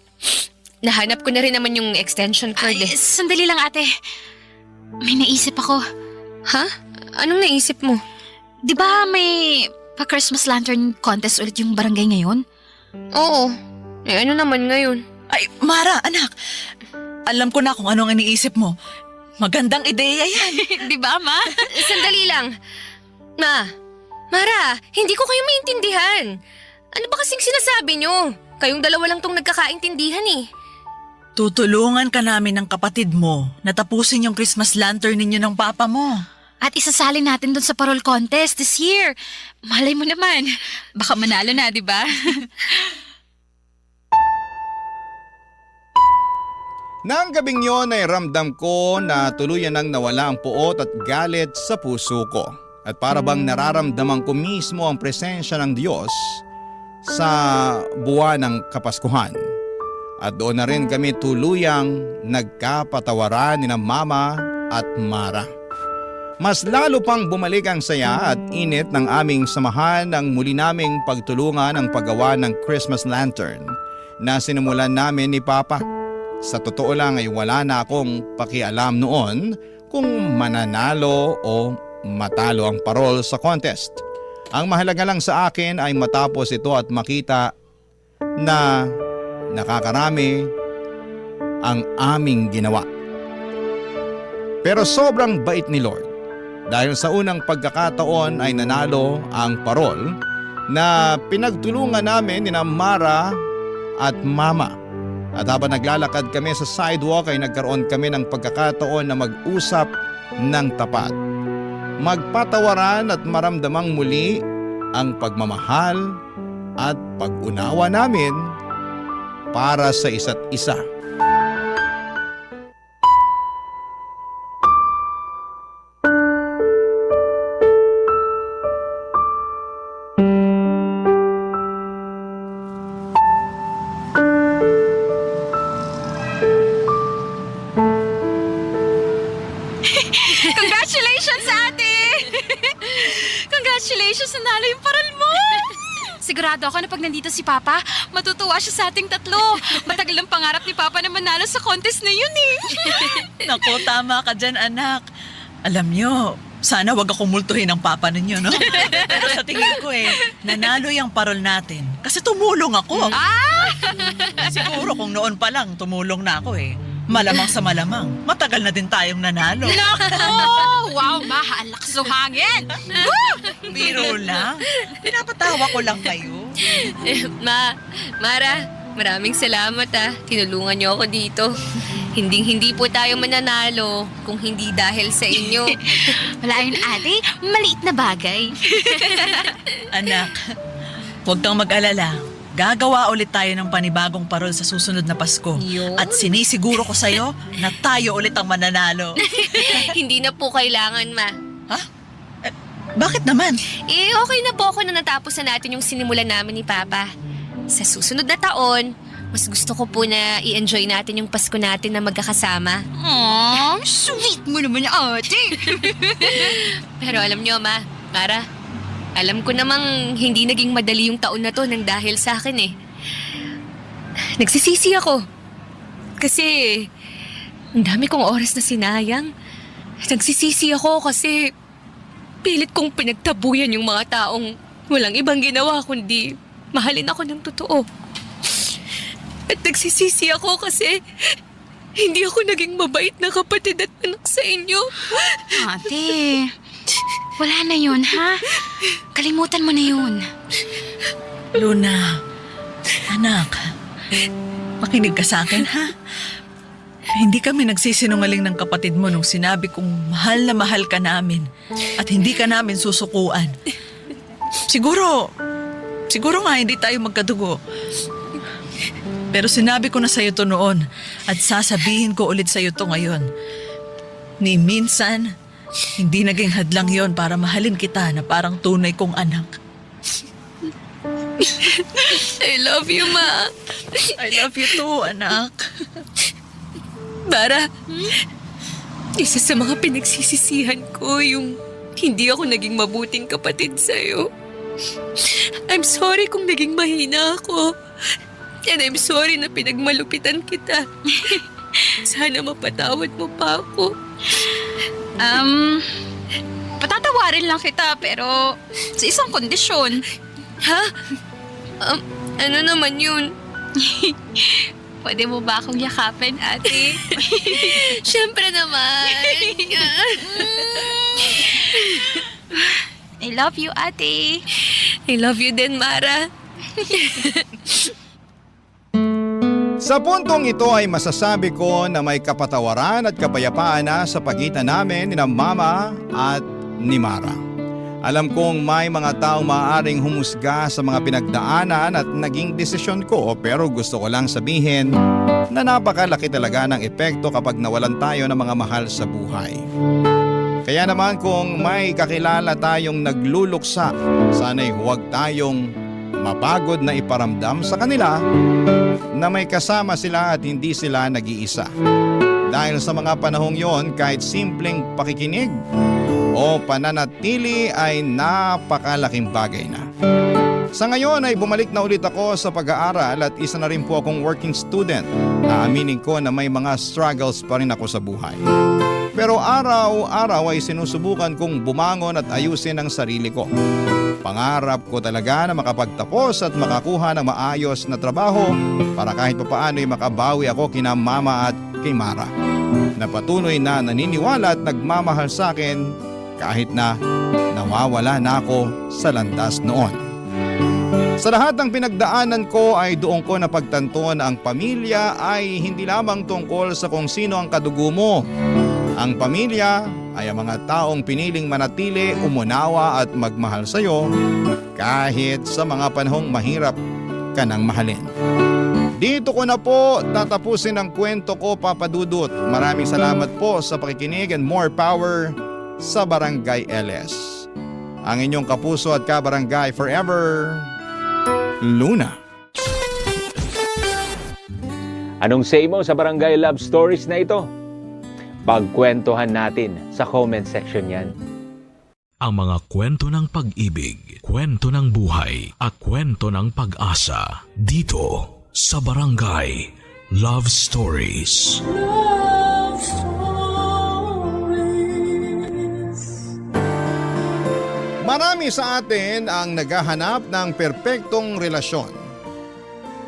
[SPEAKER 4] Nahanap ko na rin naman yung extension cord
[SPEAKER 7] Ay,
[SPEAKER 4] eh.
[SPEAKER 7] sandali lang ate. May naisip ako.
[SPEAKER 4] Ha? Anong naisip mo?
[SPEAKER 7] Di ba may pa-Christmas lantern contest ulit yung barangay ngayon?
[SPEAKER 4] Oo. Eh ano naman ngayon?
[SPEAKER 5] Ay, Mara, anak. Alam ko na kung anong iniisip mo. Magandang ideya yan.
[SPEAKER 7] Di ba, Ma?
[SPEAKER 4] Sandali lang. Mara, hindi ko kayo maintindihan. Ano ba kasing sinasabi nyo? Kayong dalawa lang tong nagkakaintindihan eh.
[SPEAKER 5] Tutulungan ka namin ng kapatid mo na tapusin yung Christmas lantern ninyo ng papa mo.
[SPEAKER 7] At isasali natin dun sa parol contest this year. Malay mo naman. Baka manalo na, di ba?
[SPEAKER 3] Nang gabing yon ay ramdam ko na tuluyan nang nawala ang puot at galit sa puso ko. At para bang nararamdaman ko mismo ang presensya ng Diyos sa buwan ng Kapaskuhan. At doon na rin kami tuluyang nagkapatawaran ni na Mama at Mara. Mas lalo pang bumalik ang saya at init ng aming samahan ng muli naming pagtulungan ang paggawa ng Christmas lantern na sinimulan namin ni Papa. Sa totoo lang ay wala na akong pakialam noon kung mananalo o matalo ang parol sa contest. Ang mahalaga lang sa akin ay matapos ito at makita na nakakarami ang aming ginawa. Pero sobrang bait ni Lord dahil sa unang pagkakataon ay nanalo ang parol na pinagtulungan namin ni Mara at Mama. At habang naglalakad kami sa sidewalk ay nagkaroon kami ng pagkakataon na mag-usap ng tapat. Magpatawaran at maramdamang muli ang pagmamahal at pag-unawa namin para sa isa't isa.
[SPEAKER 7] Congratulations, ate! Congratulations, nanalo yung paral mo! Sigurado ako na pag nandito si Papa, matutuwa siya sa ating tatlo. Matagal ng pangarap ni Papa na manalo sa contest na yun eh.
[SPEAKER 5] Naku, tama ka dyan, anak. Alam nyo, sana wag akong multuhin ng papa ninyo, no? Pero sa tingin ko nanalo yung parol natin. Kasi tumulong ako. Siguro kung noon pa lang, tumulong na ako Malamang sa malamang, matagal na din tayong nanalo.
[SPEAKER 7] Nako! Wow, Ma, ang lakas ng hangin!
[SPEAKER 5] Biro lang. Pinapatawa ko lang kayo.
[SPEAKER 4] Mara, maraming salamat Tinulungan niyo ako dito. Hindi po tayo mananalo kung hindi dahil sa inyo.
[SPEAKER 7] Wala yun, ate. Maliit na bagay.
[SPEAKER 5] Anak, huwag kang mag-alala. Gagawa ulit tayo ng panibagong parol sa susunod na Pasko.
[SPEAKER 4] Yun.
[SPEAKER 5] At sinisiguro ko sa'yo na tayo ulit ang mananalo.
[SPEAKER 4] Hindi na po kailangan, Ma.
[SPEAKER 5] Ha? Bakit naman?
[SPEAKER 4] Okay na po ako na natapos na natin yung sinimulan namin ni Papa. Sa susunod na taon, mas gusto ko po na i-enjoy natin yung Pasko natin na magkakasama.
[SPEAKER 7] Aww, sweet mo naman, ate.
[SPEAKER 4] Pero alam niyo, Mara, alam ko namang hindi naging madali yung taon na to nang dahil sa akin Nagsisisi ako. Kasi Ang dami kong oras na sinayang. Nagsisisi ako kasi pilit kong pinagtabuyan yung mga taong walang ibang ginawa kundi mahalin ako ng totoo. At nagsisisi ako kasi hindi ako naging mabait na kapatid at anak sa inyo.
[SPEAKER 7] Ate, wala na yun, ha? Kalimutan mo na yun.
[SPEAKER 5] Luna, anak, makinig ka sa akin, ha? Hindi kami nagsisinungaling ng kapatid mo nung sinabi kong mahal na mahal ka namin at hindi ka namin susukuan. Siguro nga hindi tayo magkadugo. Pero sinabi ko na sa'yo to noon at sasabihin ko ulit sa'yo to ngayon. Ni minsan, hindi naging hadlang yon para mahalin kita na parang tunay kong anak.
[SPEAKER 4] I love you, Ma.
[SPEAKER 5] I love you too, anak.
[SPEAKER 4] Bara, isa sa mga pinagsisisihan ko yung hindi ako naging mabuting kapatid sa'yo. I'm sorry kung naging mahina ako. And I'm sorry na pinagmalupitan kita. Sana mapatawad mo pa ako.
[SPEAKER 7] Patatawarin lang kita pero sa isang kondisyon.
[SPEAKER 4] Ha? Ano naman yun?
[SPEAKER 7] Pwede mo ba akong yakapin, ate?
[SPEAKER 4] Siyempre naman.
[SPEAKER 7] I love you, ate.
[SPEAKER 4] I love you din, Mara.
[SPEAKER 3] Sa puntong ito ay masasabi ko na may kapatawaran at kapayapaan na sa pagitan namin ni Mama at ni Mara. Alam kong may mga taong maaaring humusga sa mga pinagdaanan at naging desisyon ko, pero gusto ko lang sabihin na napakalaki talaga ng epekto kapag nawalan tayo ng mga mahal sa buhay. Kaya naman kung may kakilala tayong nagluluksa, sana'y huwag tayong mapagod na iparamdam sa kanila na may kasama sila at hindi sila nag-iisa. Dahil sa mga panahong yon, kahit simpleng pakikinig o pananatili ay napakalaking bagay na. Sa ngayon ay bumalik na ulit ako sa pag-aaral at isa na rin po akong working student. Naaminin ko na may mga struggles pa rin ako sa buhay. Pero araw-araw ay sinusubukan kong bumangon at ayusin ang sarili ko. Pangarap ko talaga na makapagtapos at makakuha ng maayos na trabaho para kahit papaano ay makabawi ako kina Mama at kay Mara, na patuloy na naniniwala at nagmamahal sa akin kahit na nawawala na ako sa landas noon. Sa lahat ng pinagdaanan ko ay doon ko napagtanto na ang pamilya ay hindi lamang tungkol sa kung sino ang kadugo mo. Ang pamilya ay ang mga taong piniling manatili, umunawa at magmahal sa iyo kahit sa mga panahong mahirap ka nang mahalin. Dito ko na po tatapusin ang kwento ko, Papa Dudut. Maraming salamat po sa pakikinig and more power sa Barangay LS. Ang inyong kapuso at kabarangay forever, Luna.
[SPEAKER 8] Anong say mo sa Barangay Love Stories na ito? Pagkwentuhan natin sa comment section yan.
[SPEAKER 1] Ang mga kwento ng pag-ibig, kwento ng buhay at kwento ng pag-asa dito sa Barangay Love Stories.
[SPEAKER 2] Love Stories.
[SPEAKER 3] Marami sa atin ang naghahanap ng perpektong relasyon.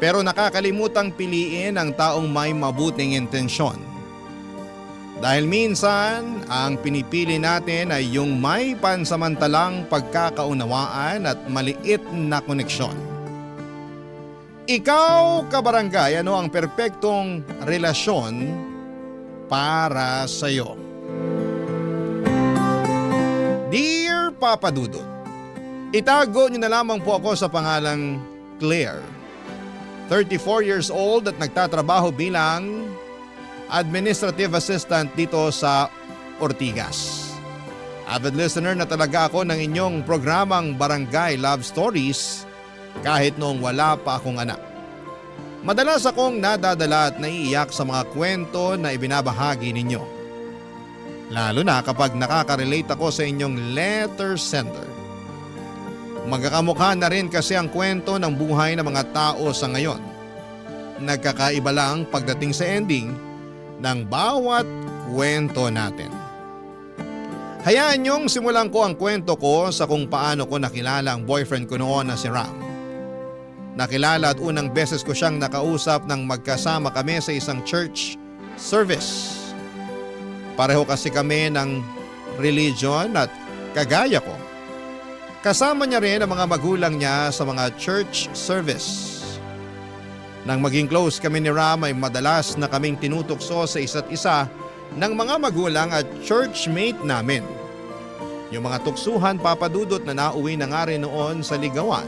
[SPEAKER 3] Pero nakakalimutang piliin ang taong may mabuting intensyon. Dahil minsan, ang pinipili natin ay yung may pansamantalang pagkakaunawaan at maliit na koneksyon. Ikaw, kabarangay, ano ang perpektong relasyon para sa'yo? Dear Papa Dudut, itago niyo na lamang po ako sa pangalang Claire. 34 years old at nagtatrabaho bilang administrative assistant dito sa Ortigas. Avid listener na talaga ako ng inyong programang Barangay Love Stories kahit noong wala pa akong anak. Madalas akong nadadala at naiiyak sa mga kwento na ibinabahagi ninyo. Lalo na kapag nakaka-relate ako sa inyong letter sender. Magkakamukha na rin kasi ang kwento ng buhay ng mga tao sa ngayon. Nagkakaiba lang pagdating sa ending ng bawat kwento natin. Hayaan niyong simulan ko ang kwento ko sa kung paano ko nakilala ang boyfriend ko noon na si Ram. Nakilala at unang beses ko siyang nakausap nang magkasama kami sa isang church service. Pareho kasi kami ng religion at kagaya ko. Kasama niya rin ang mga magulang niya sa mga church service. Nang maging close kami ni Ram ay madalas na kaming tinutukso sa isa't isa ng mga magulang at churchmate namin. Yung mga tuksuhan papadudot na nauwi na nga rin noon sa ligawan.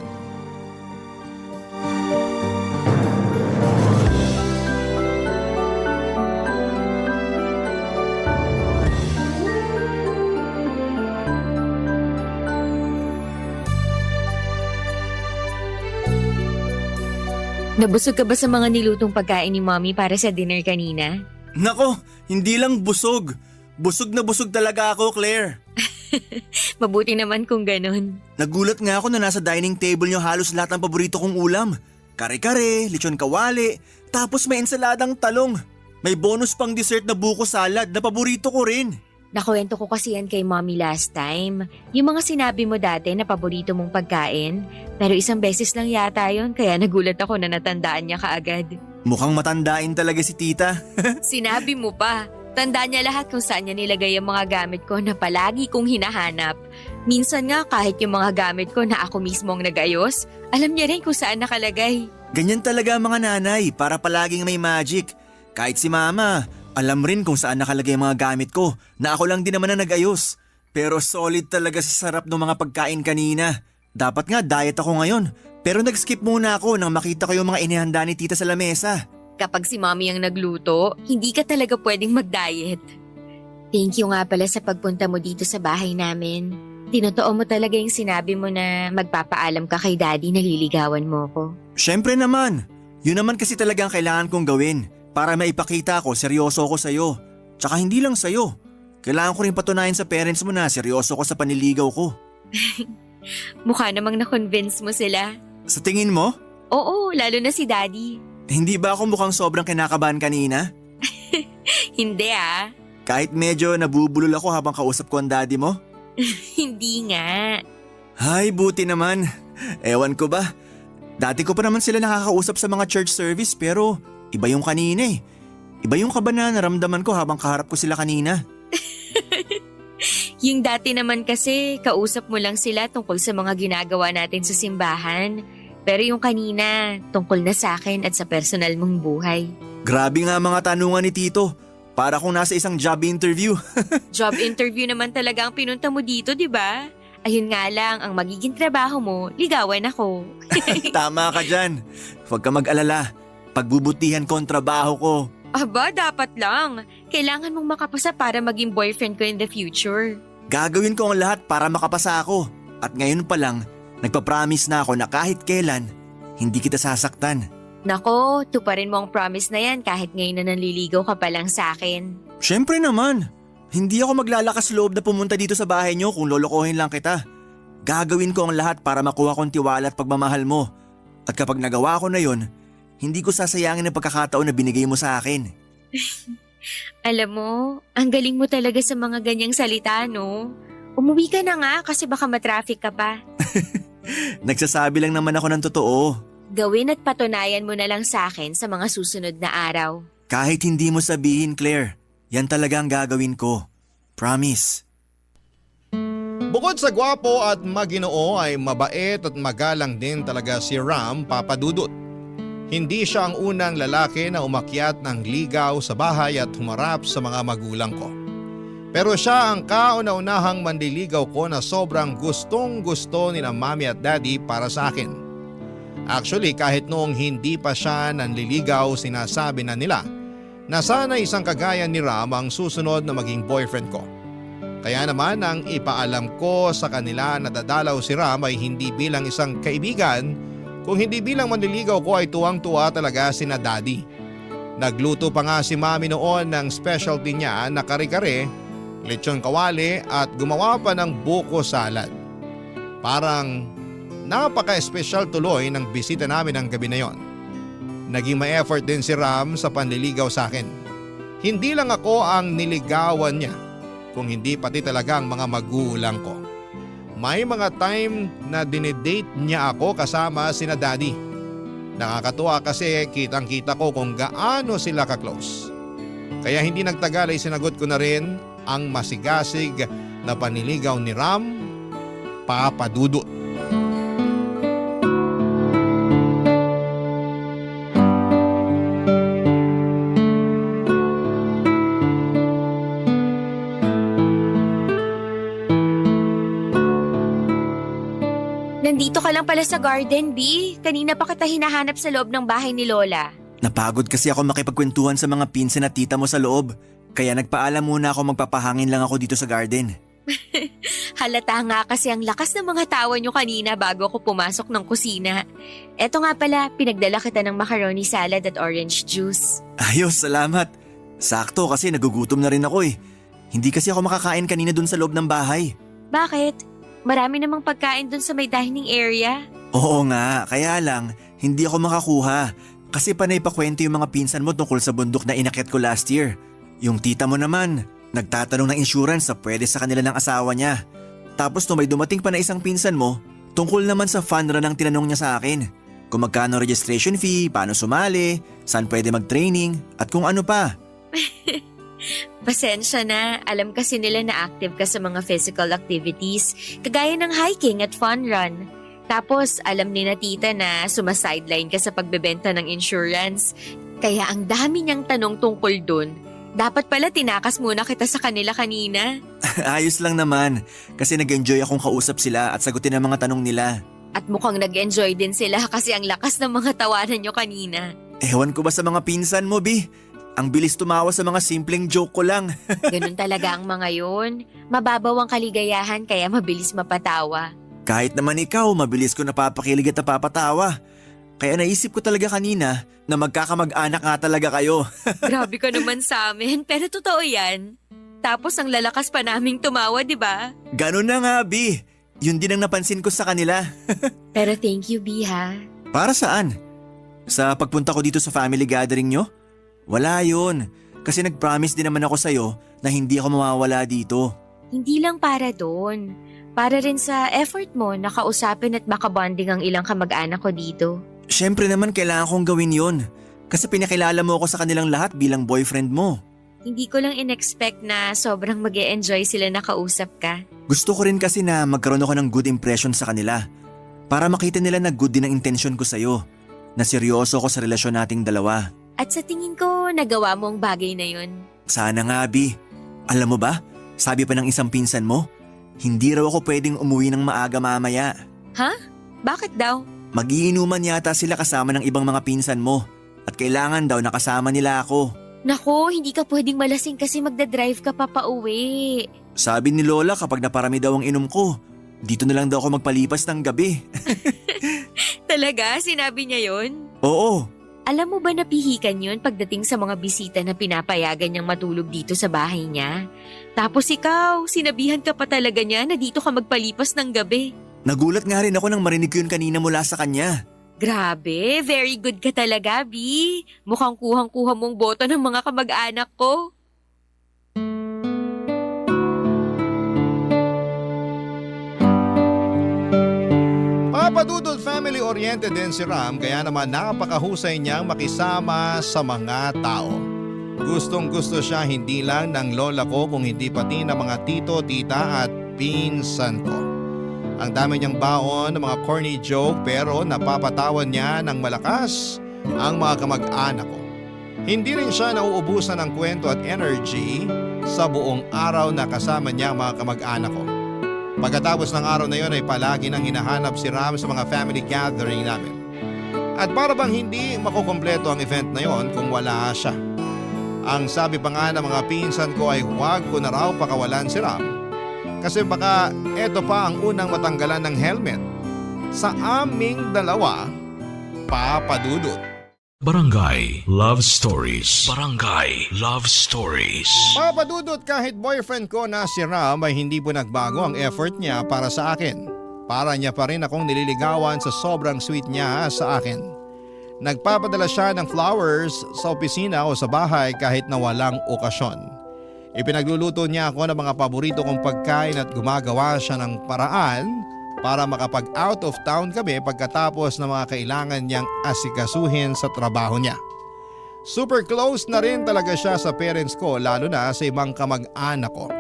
[SPEAKER 4] Nabusog ka ba sa mga nilutong pagkain ni Mommy para sa dinner kanina?
[SPEAKER 9] Nako, hindi lang busog. Busog na busog talaga ako, Claire.
[SPEAKER 4] Mabuti naman kung ganun.
[SPEAKER 9] Nagulat nga ako na nasa dining table niyo halos lahat ng paborito kong ulam. Kare-kare, lechon kawali, tapos may ensaladang talong. May bonus pang dessert na buko salad na paborito ko rin.
[SPEAKER 4] Nakuwento ko kasi yan kay Mommy last time. Yung mga sinabi mo dati na paborito mong pagkain. Pero isang beses lang yata yon kaya nagulat ako na natandaan niya kaagad.
[SPEAKER 9] Mukhang matandain talaga si tita.
[SPEAKER 4] Sinabi mo pa. Tandaan niya lahat kung saan niya nilagay ang mga gamit ko na palagi kong hinahanap. Minsan nga kahit yung mga gamit ko na ako mismo ang nag-ayos, alam niya rin kung saan nakalagay.
[SPEAKER 9] Ganyan talaga ang mga nanay para palaging may magic. Kahit si mama, alam rin kung saan nakalagay ang mga gamit ko na ako lang din naman na nag-ayos. Pero solid talaga sa sarap ng mga pagkain kanina. Dapat nga diet ako ngayon. Pero nag-skip muna ako nang makita ko yung mga inihanda ni tita sa lamesa.
[SPEAKER 4] Kapag si Mommy ang nagluto, hindi ka talaga pwedeng mag-diet. Thank you nga pala sa pagpunta mo dito sa bahay namin. Tinotoo mo talaga yung sinabi mo na magpapaalam ka kay Daddy na liligawan mo ko.
[SPEAKER 9] Syempre naman. Yun naman kasi talaga ang kailangan kong gawin para maipakita ko seryoso ko sa'yo. Tsaka hindi lang sa'yo. Kailangan ko rin patunayan sa parents mo na seryoso ko sa panliligaw ko.
[SPEAKER 4] Mukha namang na-convince mo sila.
[SPEAKER 9] Sa tingin mo?
[SPEAKER 4] Oo, lalo na si Daddy.
[SPEAKER 9] Hindi ba ako mukhang sobrang kinakabahan kanina?
[SPEAKER 4] Hindi ah.
[SPEAKER 9] Kahit medyo nabubulol ako habang kausap ko ang daddy mo?
[SPEAKER 4] Hindi nga.
[SPEAKER 9] Ay, buti naman. Ewan ko ba? Dati ko pa naman sila nakakausap sa mga church service pero iba yung kanina eh. Iba yung kaba na naramdaman ko habang kaharap ko sila kanina.
[SPEAKER 4] Yung dati naman kasi, kausap mo lang sila tungkol sa mga ginagawa natin sa simbahan. Pero yung kanina, tungkol na sa akin at sa personal mong buhay.
[SPEAKER 9] Grabe nga mga tanungan ni Tito. Para kung nasa isang job interview.
[SPEAKER 4] Job interview naman talaga ang pinunta mo dito, di ba? Ayun nga lang, ang magiging trabaho mo, ligawan ako.
[SPEAKER 9] Tama ka dyan. Huwag ka mag-alala. Pagbubutihan ko ang trabaho ko.
[SPEAKER 4] Aba, dapat lang. Kailangan mong makapasa para maging boyfriend ko in the future.
[SPEAKER 9] Gagawin ko ang lahat para makapasa ako. At ngayon pa lang, nagpa-promise na ako na kahit kailan, hindi kita sasaktan.
[SPEAKER 4] Nako, tuparin mo ang promise na yan kahit ngayon na nanliligaw ka pa lang sa akin.
[SPEAKER 9] Siyempre naman. Hindi ako maglalakas loob na pumunta dito sa bahay niyo kung lolokohin lang kita. Gagawin ko ang lahat para makuha kong tiwala at pagmamahal mo. At kapag nagawa ko na yon, hindi ko sasayangin ang pagkakataon na binigay mo sa akin.
[SPEAKER 4] Alam mo, ang galing mo talaga sa mga ganyang salita, no? Umuwi ka na nga kasi baka matraffic ka pa.
[SPEAKER 9] Nagsasabi lang naman ako ng totoo.
[SPEAKER 4] Gawin at patunayan mo na lang sa akin sa mga susunod na araw.
[SPEAKER 9] Kahit hindi mo sabihin, Claire, yan talaga ang gagawin ko. Promise.
[SPEAKER 3] Bukod sa gwapo at maginoo ay mabait at magalang din talaga si Ram Papadudut. Hindi siya ang unang lalaki na umakyat ng ligaw sa bahay at humarap sa mga magulang ko. Pero siya ang kauna-unahang manliligaw ko na sobrang gustong-gusto ni na Mami at Daddy para sa akin. Actually, kahit noong hindi pa siya nanliligaw, sinasabi na nila na sana isang kagaya ni Ram ang susunod na maging boyfriend ko. Kaya naman ang ipaalam ko sa kanila na dadalaw si Ram ay hindi bilang isang kaibigan, kung hindi bilang manliligaw ko ay tuwang-tuwa talaga sina Daddy. Nagluto pa nga si Mami noon ng specialty niya na kare-kare, lechon kawali at gumawa pa ng buko salad. Parang napaka-espesyal tuloy ng bisita namin ng gabi na yon. Naging ma-effort din si Ram sa panliligaw sa akin. Hindi lang ako ang niligawan niya, kung hindi pati talaga ang mga magulang ko. May mga time na dinidate niya ako kasama sina daddy. Nakakatuwa kasi kitang-kita ko kung gaano sila ka-close. Kaya hindi nagtagal ay sinagot ko na rin ang masigasig na paniligaw ni Ram, Papa Dudut.
[SPEAKER 4] Nandito ka lang pala sa garden, B. Kanina pa kita hinahanap sa loob ng bahay ni Lola.
[SPEAKER 9] Napagod kasi ako makipagkwentuhan sa mga pinsan at tita mo sa loob. Kaya nagpaalam muna ako magpapahangin lang ako dito sa garden.
[SPEAKER 4] Halata nga kasi ang lakas ng mga tawa nyo kanina bago ako pumasok ng kusina. Eto nga pala, pinagdala kita ng macaroni salad at orange juice.
[SPEAKER 9] Ayos, salamat. Sakto kasi nagugutom na rin ako eh. Hindi kasi ako makakain kanina dun sa loob ng bahay.
[SPEAKER 4] Bakit? Marami namang pagkain dun sa may dining area.
[SPEAKER 9] Oo nga, kaya lang, hindi ako makakuha. Kasi panay pa kwento yung mga pinsan mo tungkol sa bundok na inakyat ko last year. Yung tita mo naman, nagtatanong ng insurance sa pwede sa kanila ng asawa niya. Tapos may dumating pa na isang pinsan mo, tungkol naman sa fun run ang tinanong niya sa akin. Kung magkano registration fee, paano sumali, saan pwede mag-training, at kung ano pa.
[SPEAKER 4] Pasensya na, alam kasi nila na active ka sa mga physical activities, kagaya ng hiking at fun run. Tapos alam ni na tita na sumasideline ka sa pagbebenta ng insurance. Kaya ang dami niyang tanong tungkol dun. Dapat pala tinakas muna kita sa kanila kanina.
[SPEAKER 9] Ayos lang naman, kasi nag-enjoy akong kausap sila at sagutin ang mga tanong nila.
[SPEAKER 4] At mukhang nag-enjoy din sila kasi ang lakas ng mga tawanan niyo kanina.
[SPEAKER 9] Ewan ko ba sa mga pinsan mo, Bi? Ang bilis tumawa sa mga simpleng joke ko lang.
[SPEAKER 4] Ganun talaga ang mga yun. Mababaw ang kaligayahan kaya mabilis mapatawa.
[SPEAKER 9] Kahit naman ikaw, mabilis ko napapakilig at napapatawa. Kaya naisip ko talaga kanina na magkakamag-anak nga talaga kayo.
[SPEAKER 4] Grabe ka naman sa amin, pero totoo yan. Tapos ang lalakas pa naming tumawa, di ba?
[SPEAKER 9] Ganun na nga, Bi. Yun din ang napansin ko sa kanila.
[SPEAKER 4] Pero thank you, Biha.
[SPEAKER 9] Para saan? Sa pagpunta ko dito sa family gathering nyo? Wala yun. Kasi nag-promise din naman ako sa'yo na hindi ako mawawala dito.
[SPEAKER 4] Hindi lang para doon. Para rin sa effort mo na kausapin at makabonding ang ilang kamag-anak ko dito.
[SPEAKER 9] Siyempre naman kailangan kong gawin yun. Kasi pinakilala mo ako sa kanilang lahat bilang boyfriend mo.
[SPEAKER 4] Hindi ko lang in-expect na sobrang mag-e-enjoy sila na kausap ka.
[SPEAKER 9] Gusto ko rin kasi na magkaroon ako ng good impression sa kanila. Para makita nila na good din ang intention ko sa'yo. Na seryoso ko sa relasyon nating dalawa.
[SPEAKER 4] At sa tingin ko, nagawa mo ang bagay na yun.
[SPEAKER 9] Sana nga, Bi. Alam mo ba, sabi pa ng isang pinsan mo, hindi raw ako pwedeng umuwi ng maaga mamaya.
[SPEAKER 4] Ha? Bakit daw?
[SPEAKER 9] Magiinuman yata sila kasama ng ibang mga pinsan mo. At kailangan daw nakasama nila ako.
[SPEAKER 4] Nako, hindi ka pwedeng malasing kasi magdadrive ka pa pauwi.
[SPEAKER 9] Sabi ni Lola kapag naparami daw ang inom ko, dito na lang daw ako magpalipas ng gabi.
[SPEAKER 4] Talaga? Sinabi niya yon?
[SPEAKER 9] Oo.
[SPEAKER 4] Alam mo ba napihikan yun pagdating sa mga bisita na pinapayagan niyang matulog dito sa bahay niya? Tapos ikaw, sinabihan ka pa talaga niya na dito ka magpalipas ng gabi.
[SPEAKER 9] Nagulat nga rin ako nang marinig ko yun kanina mula sa kanya.
[SPEAKER 4] Grabe, very good ka talaga, B. Mukhang kuhang-kuha mong boto ng mga kamag-anak ko.
[SPEAKER 3] Papa Dudut family-oriented din si Ram kaya naman napakahusay niyang makisama sa mga tao. Gustong-gusto siya hindi lang ng lola ko kung hindi pati ng mga tito, tita at pinsan ko. Ang dami niyang baon ng mga corny joke pero napapatawan niya ng malakas ang mga kamag-anak ko. Hindi rin siya nauubusan ng kwento at energy sa buong araw na kasama niya ang mga kamag-anak ko. Pagkatapos ng araw na yon ay palagi nang hinahanap si Ram sa mga family gathering namin. At para bang hindi makukompleto ang event na yon kung wala siya. Ang sabi pa nga ng mga pinsan ko ay huwag ko na raw pakawalan si Ram. Kasi baka eto pa ang unang matanggalan ng helmet sa aming dalawa, Papa Dudut.
[SPEAKER 1] Barangay Love Stories. Barangay Love Stories.
[SPEAKER 3] Papa Dudut, kahit boyfriend ko na si Ram ay hindi po nagbago ang effort niya para sa akin. Para niya pa rin akong nililigawan sa sobrang sweet niya sa akin. Nagpapadala siya ng flowers sa opisina o sa bahay kahit na walang okasyon. Ipinagluluto niya ako ng mga paborito kong pagkain at gumagawa siya ng paraan para makapag out of town kami pagkatapos ng mga kailangan niyang asikasuhin sa trabaho niya. Super close na rin talaga siya sa parents ko lalo na sa ibang kamag-anak ko.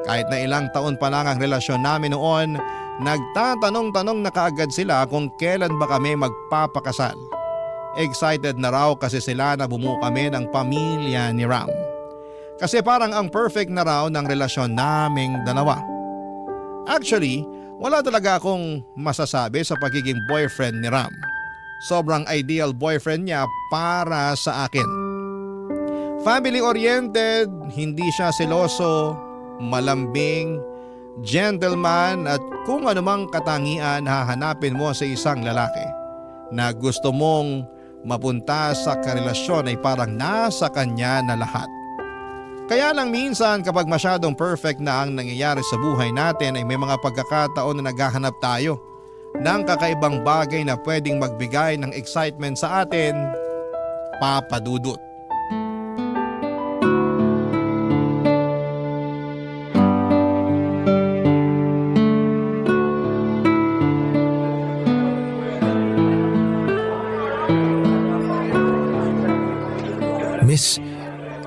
[SPEAKER 3] Kahit na ilang taon pa lang ang relasyon namin noon, nagtatanong-tanong na kaagad sila kung kailan ba kami magpapakasal. Excited na raw kasi sila na bumuo kami ng pamilya ni Ram. Kasi parang ang perfect na raw ng relasyon naming dalawa. Actually, wala talaga akong masasabi sa pagiging boyfriend ni Ram. Sobrang ideal boyfriend niya para sa akin. Family-oriented, hindi siya seloso, malambing, gentleman at kung anumang katangian hahanapin mo sa isang lalaki na gusto mong mapunta sa karelasyon ay parang nasa kanya na lahat. Kaya lang minsan kapag masyadong perfect na ang nangyayari sa buhay natin ay may mga pagkakataon na naghahanap tayo ng kakaibang bagay na pwedeng magbigay ng excitement sa atin, Papa Dudut.
[SPEAKER 10] Miss,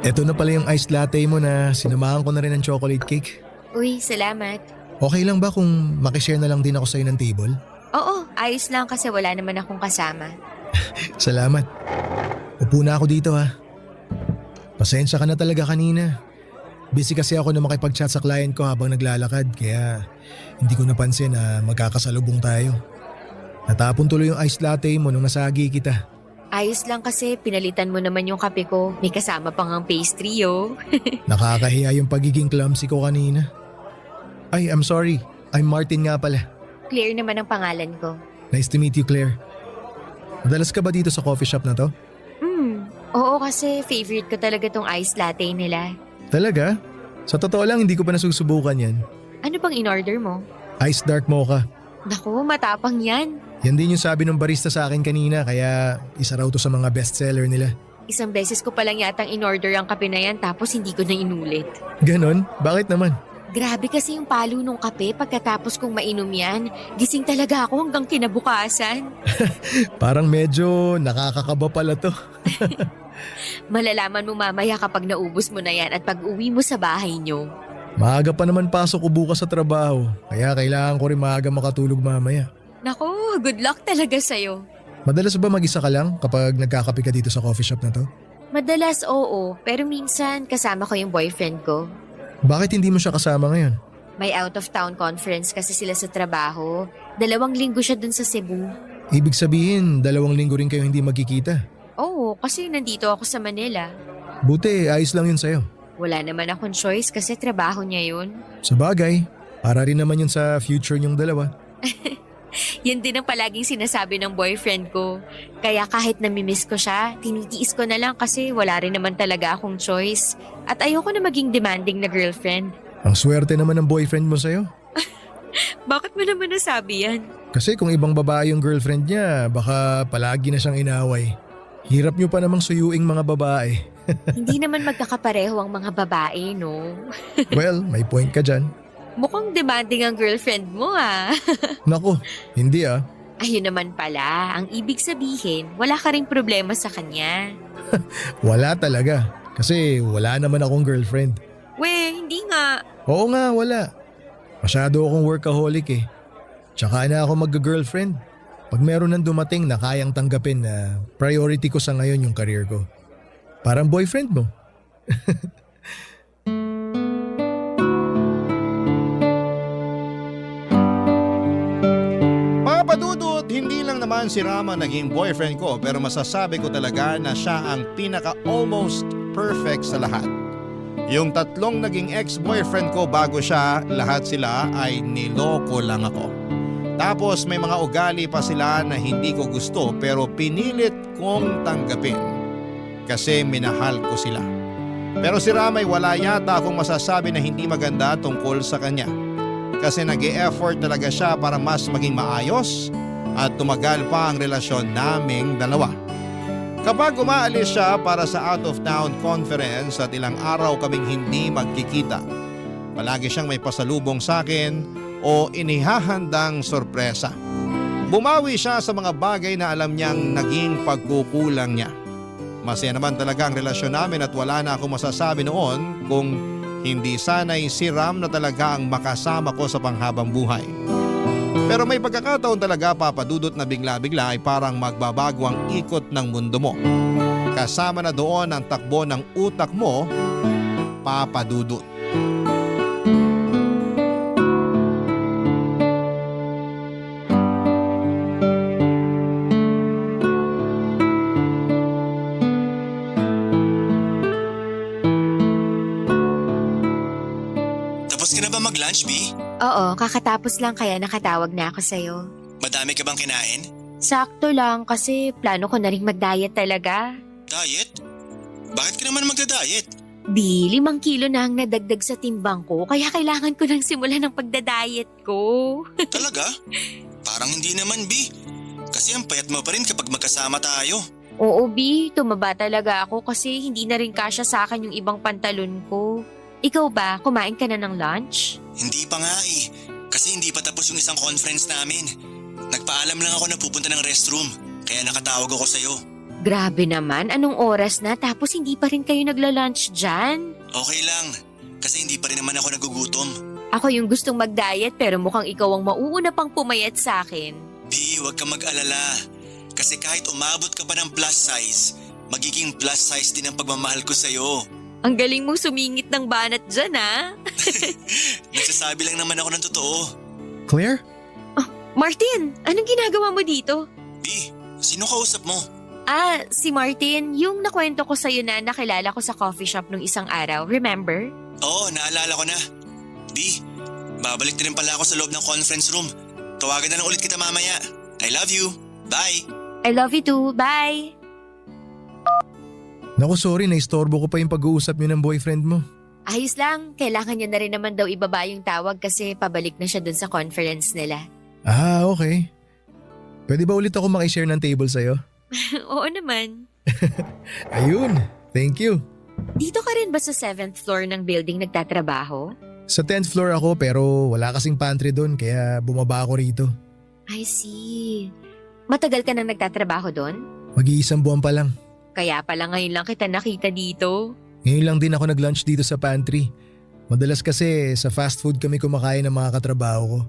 [SPEAKER 10] eto na pala yung iced latte mo na sinamahan ko na rin ng chocolate cake.
[SPEAKER 4] Uy, salamat.
[SPEAKER 10] Okay lang ba kung makishare na lang din ako sa'yo ng table?
[SPEAKER 4] Oo, ayos lang kasi wala naman akong kasama.
[SPEAKER 10] Salamat. Upo na ako dito ha. Pasensya ka na talaga kanina. Busy kasi ako na makipag-chat sa client ko habang naglalakad kaya hindi ko napansin na magkakasalubong tayo. Natapon tuloy yung iced latte mo nung nasagi kita.
[SPEAKER 4] Ayos lang kasi pinalitan mo naman yung kape ko. May kasama pang ang pastry, oh.
[SPEAKER 10] Nakakahiya yung pagiging clumsy ko kanina. Ay, I'm sorry. I'm Martin nga pala.
[SPEAKER 4] Clear naman ang pangalan ko.
[SPEAKER 10] Nice to meet you, Claire. Madalas ka ba dito sa coffee shop na to?
[SPEAKER 4] Oo kasi favorite ko talaga tong iced latte nila.
[SPEAKER 10] Talaga? Sa totoo lang, hindi ko pa nasusubukan yan.
[SPEAKER 4] Ano pang in-order mo?
[SPEAKER 10] Iced dark mocha.
[SPEAKER 4] Naku, matapang yan.
[SPEAKER 10] Yan din yung sabi ng barista sa akin kanina kaya isa raw to sa mga bestseller nila.
[SPEAKER 4] Isang beses ko palang yatang in-order ang kape na yan tapos hindi ko na inulit.
[SPEAKER 10] Ganon? Bakit naman?
[SPEAKER 4] Grabe kasi yung palo nung kape pagkatapos kong mainom yan. Gising talaga ako hanggang kinabukasan.
[SPEAKER 10] Parang medyo nakakakaba pala to.
[SPEAKER 4] Malalaman mo mamaya kapag naubos mo na yan at pag uwi mo sa bahay nyo.
[SPEAKER 10] Maaga pa naman pasok ko bukas sa trabaho kaya kailangan ko rin maaga makatulog mamaya.
[SPEAKER 4] Naku, good luck talaga sa'yo.
[SPEAKER 10] Madalas ba mag-isa ka lang kapag nagkakape ka dito sa coffee shop na to?
[SPEAKER 4] Madalas oo, pero minsan kasama ko yung boyfriend ko.
[SPEAKER 10] Bakit hindi mo siya kasama ngayon?
[SPEAKER 4] May out of town conference kasi sila sa trabaho. 2 linggo siya dun sa Cebu.
[SPEAKER 10] Ibig sabihin, 2 linggo rin kayo hindi magkikita.
[SPEAKER 4] Oo, kasi nandito ako sa Manila.
[SPEAKER 10] Buti, ayos lang yun sa'yo.
[SPEAKER 4] Wala naman akong choice kasi trabaho niya yun.
[SPEAKER 10] Sa bagay, para rin naman yun sa future niyong dalawa.
[SPEAKER 4] Yan din ang palaging sinasabi ng boyfriend ko. Kaya kahit namimiss ko siya, tinitiis ko na lang kasi wala rin naman talaga akong choice. At ayoko na maging demanding na girlfriend.
[SPEAKER 10] Ang swerte naman ng boyfriend mo sa'yo.
[SPEAKER 4] Bakit mo naman nasabi yan?
[SPEAKER 10] Kasi kung ibang babae yung girlfriend niya, baka palagi na siyang inaway. Hirap niyo pa namang suyuing mga babae.
[SPEAKER 4] Hindi naman magkakapareho ang mga babae, no?
[SPEAKER 10] Well, may point ka dyan.
[SPEAKER 4] Mukhang demanding ang girlfriend mo, ah.
[SPEAKER 10] Naku, hindi ah.
[SPEAKER 4] Ayun naman pala, ang ibig sabihin, wala ka ring problema sa kanya.
[SPEAKER 10] Wala talaga. Kasi wala naman akong girlfriend.
[SPEAKER 4] We, hindi nga.
[SPEAKER 10] Oo nga, wala. Masyado akong workaholic eh. Tsaka na ako mag-girlfriend. Pag meron nang dumating na kayang tanggapin na priority ko sa ngayon yung career ko. Parang boyfriend mo.
[SPEAKER 3] Papadudot, hindi lang naman si Rama naging boyfriend ko pero masasabi ko talaga na siya ang pinaka-almost perfect sa lahat. Yung 3 naging ex-boyfriend ko bago siya, lahat sila ay niloko lang ako. Tapos may mga ugali pa sila na hindi ko gusto pero pinilit kong tanggapin kasi minahal ko sila. Pero si Ramay wala yata akong masasabi na hindi maganda tungkol sa kanya. Kasi nag-e-effort talaga siya para mas maging maayos at tumagal pa ang relasyon naming dalawa. Kapag umaalis siya para sa out-of-town conference at ilang araw kaming hindi magkikita, palagi siyang may pasalubong sa akin o inihahandang sorpresa. Bumawi siya sa mga bagay na alam niyang naging pagkukulang niya. Masaya naman talaga ang relasyon namin at wala na akong masasabi noon kung hindi sana'y si Ram na talaga ang makasama ko sa panghabang buhay. Pero may pagkakataon talaga, Papa Dudut, na bigla-bigla ay parang magbabago ang ikot ng mundo mo. Kasama na doon ang takbo ng utak mo, Papa Dudut.
[SPEAKER 9] Tapos ka na ba mag-lunch, B?
[SPEAKER 4] Oo, kakatapos lang kaya nakatawag na ako sa'yo.
[SPEAKER 9] Madami ka bang kinain?
[SPEAKER 4] Sakto lang kasi plano ko na rin mag-diet talaga.
[SPEAKER 9] Diet? Bakit ka naman magda-diet?
[SPEAKER 4] Di, 5 kilo na ang nadagdag sa timbang ko kaya kailangan ko nang simulan ng pagda-diet ko.
[SPEAKER 9] Talaga? Parang hindi naman, B. Kasi ang payat mo pa rin kapag magkasama tayo.
[SPEAKER 4] Oo, B, tumaba talaga ako kasi hindi na rin kasya sa akin yung ibang pantalon ko. Ikaw ba, kumain ka na ng lunch?
[SPEAKER 9] Hindi pa nga eh. Kasi hindi pa tapos yung isang conference namin. Nagpaalam lang ako na pupunta ng restroom. Kaya nakatawag ako sa'yo.
[SPEAKER 4] Grabe naman, anong oras na tapos hindi pa rin kayo nagla-lunch dyan?
[SPEAKER 9] Okay lang. Kasi hindi pa rin naman ako nagugutom.
[SPEAKER 4] Ako yung gustong mag-diet pero mukhang ikaw ang mauuna pang pumayat sa akin.
[SPEAKER 9] B, huwag ka mag-alala. Kasi kahit umabot ka pa ng plus size, magiging plus size din ang pagmamahal ko sa'yo.
[SPEAKER 4] Ang galing mong sumingit ng banat dyan, ha?
[SPEAKER 9] Nagsasabi lang naman ako ng totoo.
[SPEAKER 10] Claire?
[SPEAKER 4] Martin, anong ginagawa mo dito?
[SPEAKER 9] B, sino kausap mo?
[SPEAKER 4] Ah, si Martin, yung nakwento ko sa'yo na nakilala ko sa coffee shop nung isang araw, remember?
[SPEAKER 9] Oo, naalala ko na. B, babalik na rin pala ako sa loob ng conference room. Tawagan na lang ulit kita mamaya. I love you. Bye.
[SPEAKER 4] I love you too, bye!
[SPEAKER 10] Naku, sorry, naistorbo ko pa yung pag-uusap niyo ng boyfriend mo.
[SPEAKER 4] Ayos lang, kailangan niya na rin naman daw ibaba yung tawag kasi pabalik na siya dun sa conference nila.
[SPEAKER 10] Ah, okay. Pwede ba ulit ako makishare ng table sa'yo?
[SPEAKER 4] Oo naman.
[SPEAKER 10] Ayun, thank you.
[SPEAKER 4] Dito ka rin ba sa 7th floor ng building nagtatrabaho?
[SPEAKER 10] Sa 10th floor ako pero wala kasing pantry doon kaya bumaba ako rito.
[SPEAKER 4] I see. Matagal ka nang nagtatrabaho doon?
[SPEAKER 10] Mag-iisang buwan pa lang.
[SPEAKER 4] Kaya pala ngayon lang kita nakita dito.
[SPEAKER 10] Ngayon lang din ako nag-lunch dito sa pantry. Madalas kasi sa fast food kami kumakain ng mga katrabaho ko.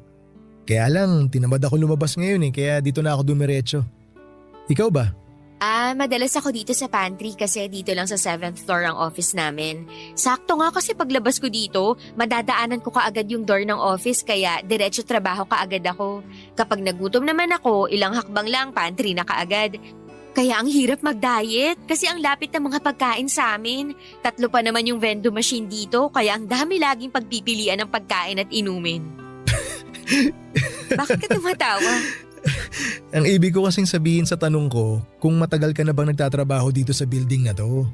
[SPEAKER 10] Kaya lang, tinamad ako lumabas ngayon kaya dito na ako dumiretso. Ikaw ba?
[SPEAKER 4] Madalas ako dito sa pantry kasi dito lang sa 7th floor ang office namin. Sakto nga kasi paglabas ko dito, madadaanan ko kaagad yung door ng office kaya diretso trabaho kaagad ako. Kapag nagutom naman ako, ilang hakbang lang pantry na kaagad. Kaya ang hirap mag-diet kasi ang lapit ng mga pagkain sa amin. 3 pa naman yung vending machine dito kaya ang dami laging pagpipilian ng pagkain at inumin. Bakit ka tumatawa?
[SPEAKER 10] Ang ibig ko kasing sabihin sa tanong ko, kung matagal ka na bang nagtatrabaho dito sa building na to?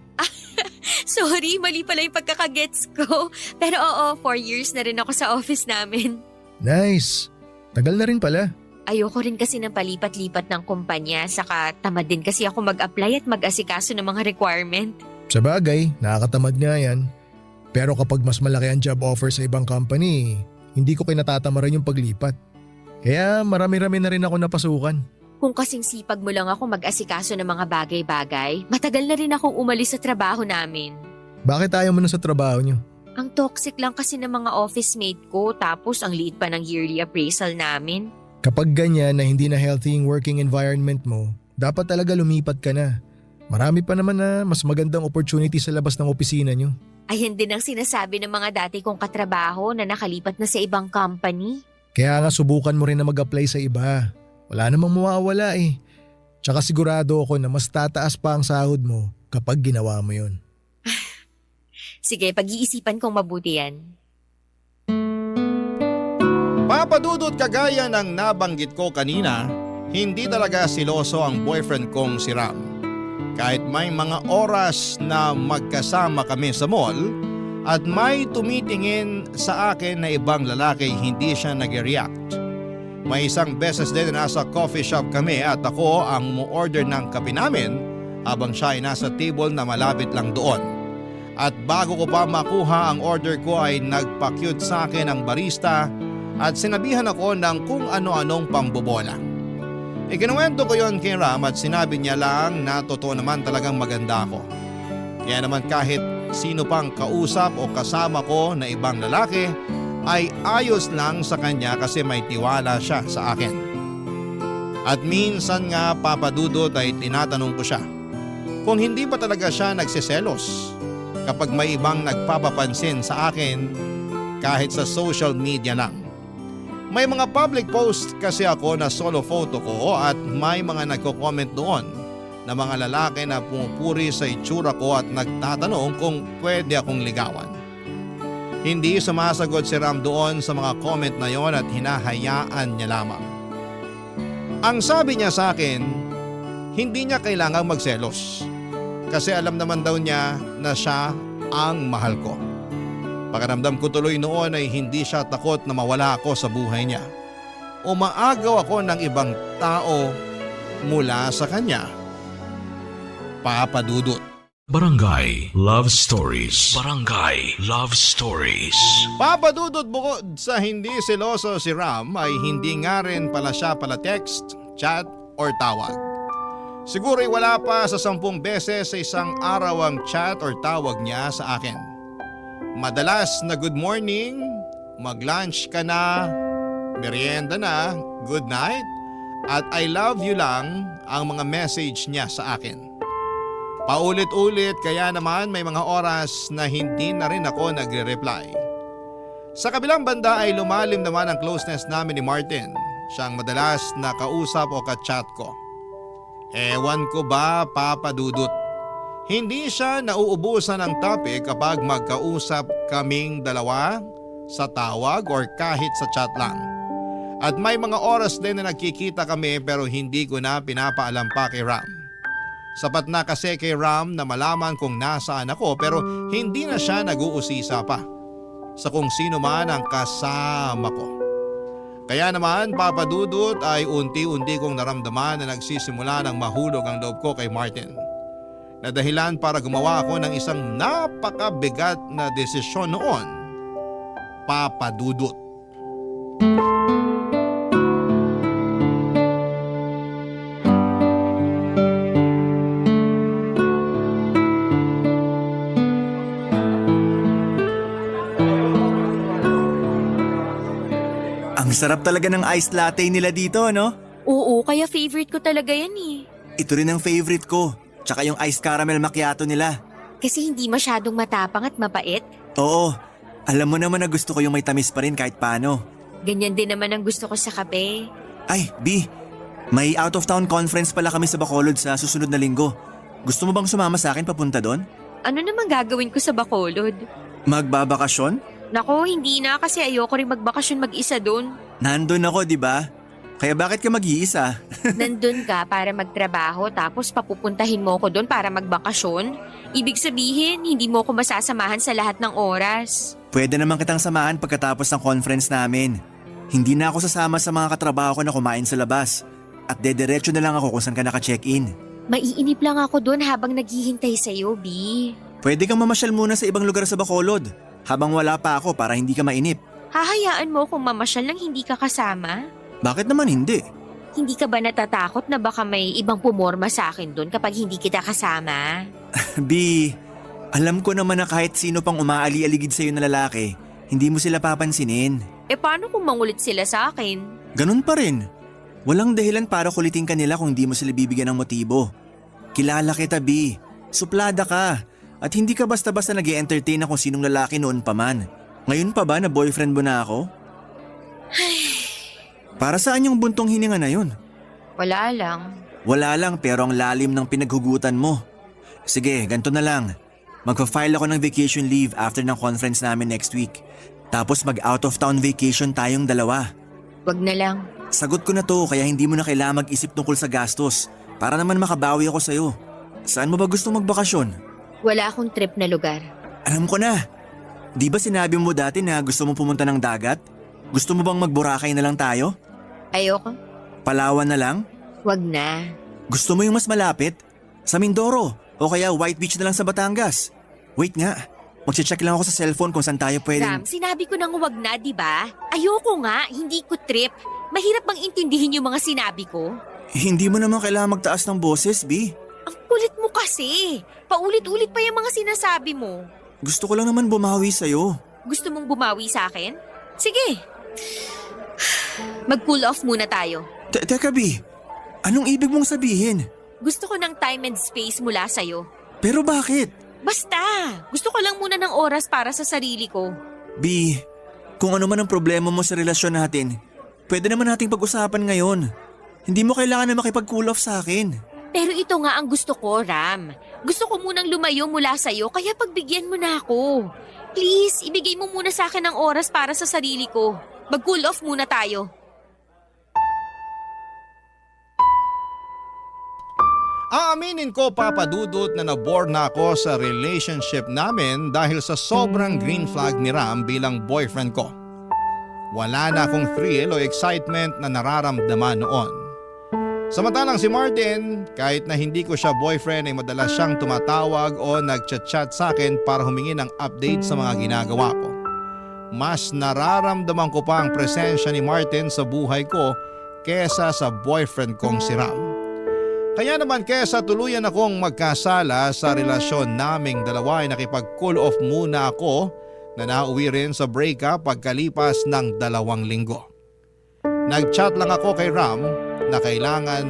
[SPEAKER 4] Sorry, mali pala yung pagkakagets ko. Pero oo, 4 years na rin ako sa office namin.
[SPEAKER 10] Nice. Tagal na rin pala.
[SPEAKER 4] Ayoko rin kasi ng palipat-lipat ng kumpanya, saka tamad din kasi ako mag-apply at mag-asikaso ng mga requirement.
[SPEAKER 10] Sa bagay, nakakatamad nga yan. Pero kapag mas malaki ang job offer sa ibang company, hindi ko kinatatamaran yung paglipat. Kaya marami-rami na rin ako napasukan.
[SPEAKER 4] Kung kasing sipag mo lang ako mag-asikaso ng mga bagay-bagay, matagal na rin akong umalis sa trabaho namin.
[SPEAKER 10] Bakit ayaw mo na sa trabaho nyo?
[SPEAKER 4] Ang toxic lang kasi ng mga office mate ko, tapos ang liit pa ng yearly appraisal namin.
[SPEAKER 10] Kapag ganyan na hindi na healthy yung working environment mo, dapat talaga lumipat ka na. Marami pa naman na mas magandang opportunity sa labas ng opisina nyo.
[SPEAKER 4] Ayun din ang sinasabi ng mga dati kong katrabaho na nakalipat na sa ibang company.
[SPEAKER 10] Kaya nga subukan mo rin na mag-apply sa iba. Wala namang mawawala eh. Tsaka sigurado ako na mas tataas pa ang sahod mo kapag ginawa mo yun.
[SPEAKER 4] Sige, pag-iisipan kong mabuti yan.
[SPEAKER 3] Papa Dudut, kagaya ng nabanggit ko kanina, hindi talaga siloso ang boyfriend kong si Ram. Kahit may mga oras na magkasama kami sa mall at may tumitingin sa akin na ibang lalaki, hindi siya nag-react. May isang beses din na nasa coffee shop kami at ako ang mu-order ng kape namin habang siya ay nasa table na malapit lang doon. At bago ko pa makuha ang order ko ay nagpa-cute sa akin ang barista at sinabihan ako ng kung ano-anong pambobola. Ikinuwento ko yon kay Ram at sinabi niya lang na totoo naman talagang maganda ako. Kaya naman kahit sino pang kausap o kasama ko na ibang lalaki ay ayos lang sa kanya kasi may tiwala siya sa akin. At minsan nga Papa Dudut ay tinatanong ko siya kung hindi ba talaga siya nagsiselos kapag may ibang nagpapapansin sa akin kahit sa social media lang. May mga public post kasi ako na solo photo ko at may mga nagko-comment doon na mga lalaki na pumupuri sa itsura ko at nagtatanong kung pwede akong ligawan. Hindi sumasagot si Ram doon sa mga comment na yon at hinahayaan niya lamang. Ang sabi niya sa akin, hindi niya kailangang magselos kasi alam naman daw niya na siya ang mahal ko. Pakiramdam ko tuloy noon ay hindi siya takot na mawala ako sa buhay niya o maagaw ako ng ibang tao mula sa kanya. Papa Dudut.
[SPEAKER 1] Barangay Love Stories. Barangay Love Stories.
[SPEAKER 3] Papa Dudut, bukod sa hindi seloso si Ram ay hindi nga rin pala siya pala text, chat or tawag. Siguro'y wala pa sa 10 beses sa isang araw ang chat or tawag niya sa akin. Madalas na good morning, mag-lunch ka na, merienda na, good night, at I love you lang ang mga message niya sa akin. Paulit-ulit kaya naman may mga oras na hindi na rin ako nagre-reply. Sa kabilang banda ay lumalim naman ang closeness namin ni Martin. Siya ang madalas na kausap o ka-chat ko. Ewan ko ba, Papa Dudut, hindi siya nauubusan ng topic kapag magkausap kaming dalawa sa tawag or kahit sa chat lang. At may mga oras din na nagkikita kami pero hindi ko na pinapaalam pa kay Ram. Sapat na kasi kay Ram na malaman kung nasaan ako pero hindi na siya nag-uusisa pa sa kung sino man ang kasama ko. Kaya naman Papa Dudut ay unti-unti kong naramdaman na nagsisimula ng mahulog ang loob ko kay Martin. Na dahilan para gumawa ako ng isang napakabigat na desisyon noon, Papa Dudut.
[SPEAKER 9] Ang sarap talaga ng iced latte nila dito, no?
[SPEAKER 4] Oo, kaya favorite ko talaga yan eh.
[SPEAKER 9] Ito rin ang favorite ko. Tsaka yung iced caramel macchiato nila.
[SPEAKER 4] Kasi hindi masyadong matapang at mapait.
[SPEAKER 9] Oo, alam mo naman na gusto ko yung may tamis pa rin kahit paano.
[SPEAKER 4] Ganyan din naman ang gusto ko sa kape.
[SPEAKER 9] Ay, B, may out of town conference pala kami sa Bacolod sa susunod na linggo. Gusto mo bang sumama sa akin papunta doon?
[SPEAKER 4] Ano namang gagawin ko sa Bacolod?
[SPEAKER 9] Magbabakasyon?
[SPEAKER 4] Nako, hindi na kasi ayoko rin magbakasyon mag-isa doon.
[SPEAKER 9] Nandun ako, di ba? Kaya bakit ka mag-iisa?
[SPEAKER 4] Nandun ka para magtrabaho tapos papupuntahin mo ko doon para magbakasyon? Ibig sabihin, hindi mo ko masasamahan sa lahat ng oras.
[SPEAKER 9] Pwede naman kitang samahan pagkatapos ng conference namin. Hindi na ako sasama sa mga katrabaho ko na kumain sa labas. At dediretso na lang ako kung saan ka naka-check-in.
[SPEAKER 4] Maiinip lang ako doon habang naghihintay sa'yo, B.
[SPEAKER 9] Pwede kang mamasyal muna sa ibang lugar sa Bacolod habang wala pa ako para hindi ka mainip.
[SPEAKER 4] Hahayaan mo kung mamasyal nang hindi ka kasama?
[SPEAKER 9] Bakit naman hindi?
[SPEAKER 4] Hindi ka ba natatakot na baka may ibang pumorma sa akin doon kapag hindi kita kasama?
[SPEAKER 9] B, alam ko naman na kahit sino pang umaali-aligid sa'yo na lalaki, hindi mo sila papansinin.
[SPEAKER 4] E paano kung mangulit sila sa akin?
[SPEAKER 9] Ganun pa rin. Walang dahilan para kulitin ka nila kung hindi mo sila bibigyan ng motibo. Kilala kita, B. Suplada ka. At hindi ka basta-basta nag-i-entertain na kung sinong lalaki noon pa man. Ngayon pa ba na boyfriend mo na ako? Para saan yung buntong hininga na yun?
[SPEAKER 4] Wala lang.
[SPEAKER 9] Wala lang pero ang lalim ng pinaghugutan mo. Sige, ganito na lang. Magpa-file ako ng vacation leave after ng conference namin next week. Tapos mag-out of town vacation tayong dalawa.
[SPEAKER 4] Wag na lang.
[SPEAKER 9] Sagot ko na to kaya hindi mo na kailangan mag-isip tungkol sa gastos. Para naman makabawi ako sa'yo. Saan mo ba gusto magbakasyon?
[SPEAKER 4] Wala akong trip na lugar.
[SPEAKER 9] Alam ko na. Di ba sinabi mo dati na gusto mo pumunta ng dagat? Gusto mo bang mag-Boracay na lang tayo?
[SPEAKER 4] Ayoko.
[SPEAKER 9] Palawan na lang?
[SPEAKER 4] Wag na.
[SPEAKER 9] Gusto mo yung mas malapit? Sa Mindoro o kaya White Beach na lang sa Batangas. Wait nga, magche-check lang ako sa cellphone kung saan tayo pwedeng...
[SPEAKER 4] Ram, sinabi ko nang wag na, di ba? Ayoko nga, hindi ko trip. Mahirap bang intindihin yung mga sinabi ko?
[SPEAKER 9] Hindi mo naman kailangan magtaas ng boses, B.
[SPEAKER 4] Ang kulit mo kasi. Paulit-ulit pa yung mga sinasabi mo.
[SPEAKER 9] Gusto ko lang naman bumawi sa'yo.
[SPEAKER 4] Gusto mong bumawi sa akin? Sige. Mag-cool off muna tayo.
[SPEAKER 9] Teka, B. Anong ibig mong sabihin?
[SPEAKER 4] Gusto ko ng time and space mula sa'yo.
[SPEAKER 9] Pero bakit?
[SPEAKER 4] Basta, gusto ko lang muna ng oras para sa sarili ko.
[SPEAKER 9] B, kung ano man ang problema mo sa relasyon natin, pwede naman nating pag-usapan ngayon. Hindi mo kailangan na makipag-cool off sa akin.
[SPEAKER 4] Pero ito nga ang gusto ko, Ram. Gusto ko munang lumayo mula sa'yo kaya pagbigyan mo na ako. Please, ibigay mo muna sa akin ng oras para sa sarili ko. Mag-cool off muna tayo.
[SPEAKER 3] Aaminin ko, Papa Dudut, na nabore na ako sa relationship namin dahil sa sobrang green flag ni Ram bilang boyfriend ko. Wala na akong thrill o excitement na nararamdaman noon. Samantalang si Martin, kahit na hindi ko siya boyfriend ay madalas siyang tumatawag o nagchat-chat sa akin para humingi ng update sa mga ginagawa ko. Mas nararamdaman ko pa ang presensya ni Martin sa buhay ko kesa sa boyfriend kong si Ram. Kaya naman kesa tuluyan akong magkasala sa relasyon naming dalawa ay nakipag-cool off muna ako na nauwi rin sa breakup pagkalipas ng 2 linggo. Nag-chat lang ako kay Ram na kailangan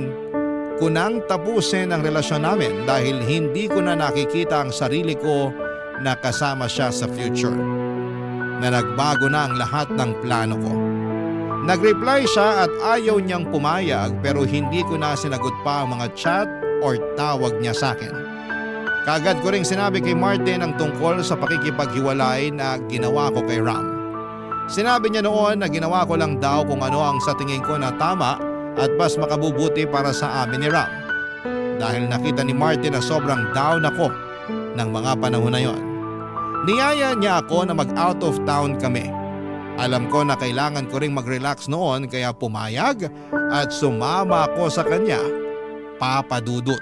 [SPEAKER 3] ko nang tapusin ang relasyon namin dahil hindi ko na nakikita ang sarili ko na kasama siya sa future. Na nagbago na ang lahat ng plano ko. Nag-reply siya at ayaw niyang pumayag pero hindi ko na sinagot pa ang mga chat or tawag niya sa akin. Kaagad ko ring sinabi kay Martin ang tungkol sa pakikipaghiwalay na ginawa ko kay Ram. Sinabi niya noon na ginawa ko lang daw kung ano ang sa tingin ko na tama at mas makabubuti para sa amin ni Ram. Dahil nakita ni Martin na sobrang down ako ng mga panahon na yon. Niyaya niya ako na mag-out of town kami. Alam ko na kailangan ko ring mag-relax noon kaya pumayag at sumama ako sa kanya, Papa Dudut.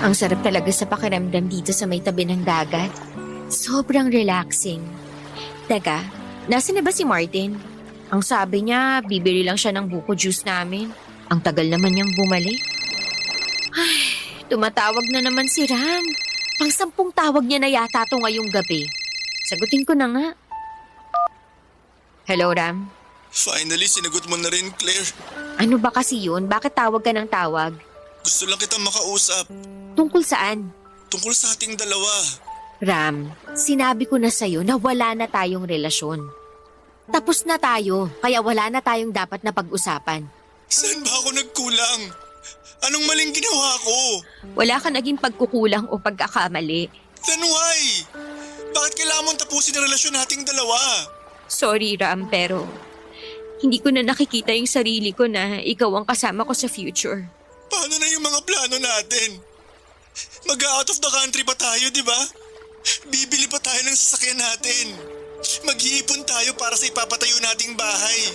[SPEAKER 4] Ang sarap talaga sa pakiramdam dito sa may tabi ng dagat. Sobrang relaxing. Teka, nasaan na ba si Martin? Ang sabi niya, bibili lang siya ng buko juice namin. Ang tagal naman niyang bumalik. Ay, tumatawag na naman si Ram. Pang-10 tawag niya na yata to ngayong gabi. Sagutin ko na nga. Hello, Ram?
[SPEAKER 11] Finally, sinagot mo na rin, Claire.
[SPEAKER 4] Ano ba kasi yun? Bakit tawag ka ng tawag?
[SPEAKER 11] Gusto lang kitang makausap.
[SPEAKER 4] Tungkol saan?
[SPEAKER 11] Tungkol sa ating dalawa.
[SPEAKER 4] Ram, sinabi ko na sa'yo na wala na tayong relasyon. Tapos na tayo, kaya wala na tayong dapat na pag-usapan.
[SPEAKER 11] Saan ba ako nagkulang? Anong maling ginawa ko?
[SPEAKER 4] Wala ka naging pagkukulang o pagkakamali.
[SPEAKER 11] Then why? Bakit kailangan mong tapusin ang relasyon nating dalawa?
[SPEAKER 4] Sorry, Ram, pero hindi ko na nakikita yung sarili ko na ikaw ang kasama ko sa future.
[SPEAKER 11] Paano na yung mga plano natin? Mag-out of the country pa tayo, di ba? Bibili pa tayo ng sasakyan natin. Mag-iipon tayo para sa ipapatayo nating bahay.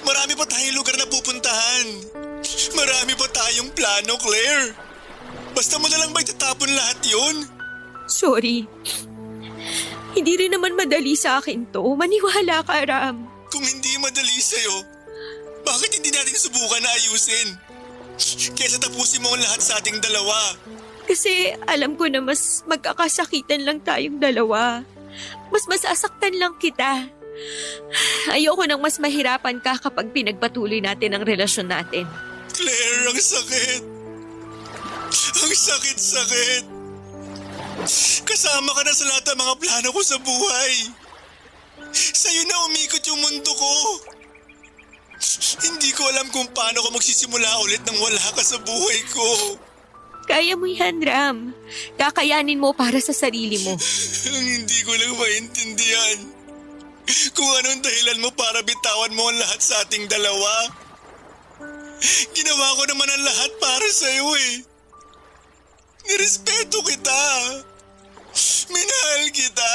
[SPEAKER 11] Marami pa tayong lugar na pupuntahan. Marami pa tayong plano, Claire. Basta mo na lang ba itatapon lahat yun?
[SPEAKER 4] Sorry. Hindi rin naman madali sa akin to. Maniwala ka, Ram.
[SPEAKER 11] Kung hindi madali sa'yo, bakit hindi natin subukan na ayusin? Kesa tapusin mo ang lahat sa ating dalawa.
[SPEAKER 4] Kasi alam ko na mas magkakasakitan lang tayong dalawa. Mas masasaktan lang kita. Ayoko nang mas mahirapan ka kapag pinagpatuloy natin ang relasyon natin.
[SPEAKER 11] Claire, ang sakit. Ang sakit-sakit. Kasama ka na sa lahat ng mga plano ko sa buhay. Sa'yo na umikot yung mundo ko. Hindi ko alam kung paano ko magsisimula ulit nang wala ka sa buhay ko.
[SPEAKER 4] Kaya mo yan, Ram. Kakayanin mo para sa sarili mo.
[SPEAKER 11] Ang hindi ko lang maintindihan kung anong dahilan mo para bitawan mo ang lahat sa ating dalawa. Ginawa ko naman ang lahat para sa'yo eh. Nirespeto kita. Minahal kita.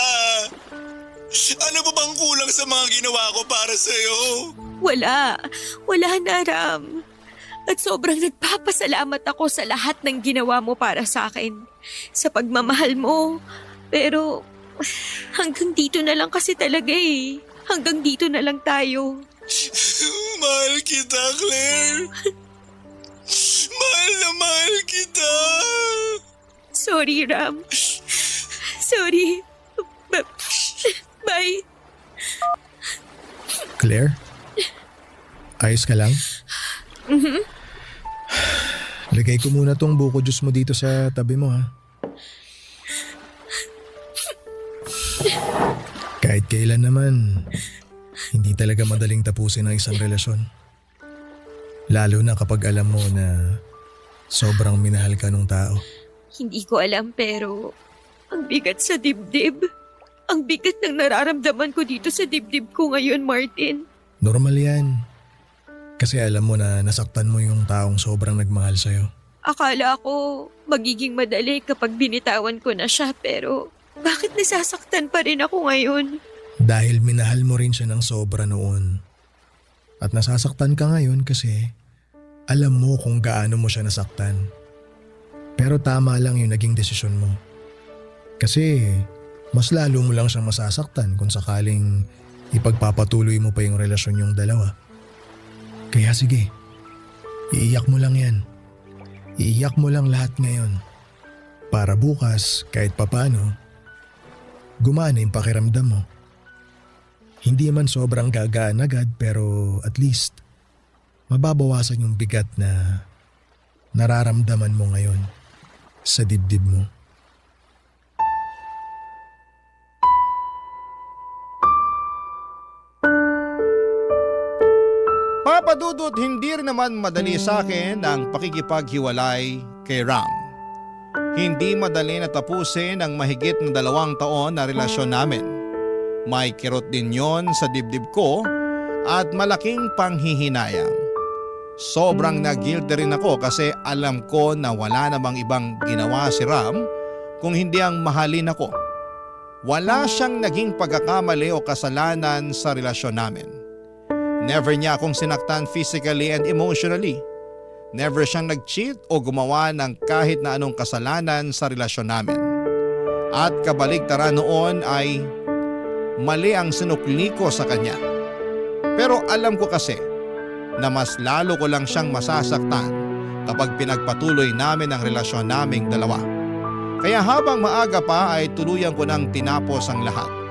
[SPEAKER 11] Ano pa bang kulang sa mga ginawa ko para sa'yo?
[SPEAKER 2] Wala na, Ram. At sobrang nagpapasalamat ako sa lahat ng ginawa mo para sa akin. Sa pagmamahal mo. Pero hanggang dito na lang kasi talaga eh. Hanggang dito na lang tayo.
[SPEAKER 11] Mahal kita, Claire. Mahal na mahal kita.
[SPEAKER 2] Sorry, Ram. Sorry. Bye.
[SPEAKER 10] Claire? Ayos ka lang? Lagay ko muna tong buko juice mo dito sa tabi mo ha. Kahit kailan naman, hindi talaga madaling tapusin ang isang relasyon. Lalo na kapag alam mo na sobrang minahal ka nung tao.
[SPEAKER 2] Hindi ko alam pero ang bigat sa dibdib. Ang bigat ng nararamdaman ko dito sa dibdib ko ngayon, Martin.
[SPEAKER 10] Normal yan. Kasi alam mo na nasaktan mo yung taong sobrang nagmahal sa'yo.
[SPEAKER 2] Akala ko magiging madali kapag binitawan ko na siya pero bakit nasasaktan pa rin ako ngayon?
[SPEAKER 10] Dahil minahal mo rin siya ng sobra noon. At nasasaktan ka ngayon kasi alam mo kung gaano mo siya nasaktan. Pero tama lang yung naging desisyon mo. Kasi mas lalo mo lang siyang masasaktan kung sakaling ipagpapatuloy mo pa yung relasyon yung dalawa. Kaya sige, iiyak mo lang yan. Iiyak mo lang lahat ngayon. Para bukas, kahit papano, gumana yung pakiramdam mo. Hindi man sobrang gagaan agad pero at least mababawasan yung bigat na nararamdaman mo ngayon sa dibdib mo.
[SPEAKER 3] Papa Dudut, hindi rin naman madali sa akin ang pakikipaghiwalay kay Ram. Hindi madali na tapusin ang mahigit na 2 taon na relasyon namin. May kirot din yon sa dibdib ko at malaking panghihinayang. Sobrang nag-guilty rin ako kasi alam ko na wala namang ibang ginawa si Ram kung hindi ang mahalin ako. Wala siyang naging pagkakamali o kasalanan sa relasyon namin. Never niya akong sinaktan physically and emotionally. Never siyang nag-cheat o gumawa ng kahit na anong kasalanan sa relasyon namin. At kabaligtaran noon ay mali ang sinukli ko sa kanya. Pero alam ko kasi na mas lalo ko lang siyang masasaktan kapag pinagpatuloy namin ang relasyon naming dalawa. Kaya habang maaga pa ay tuluyan ko nang tinapos ang lahat.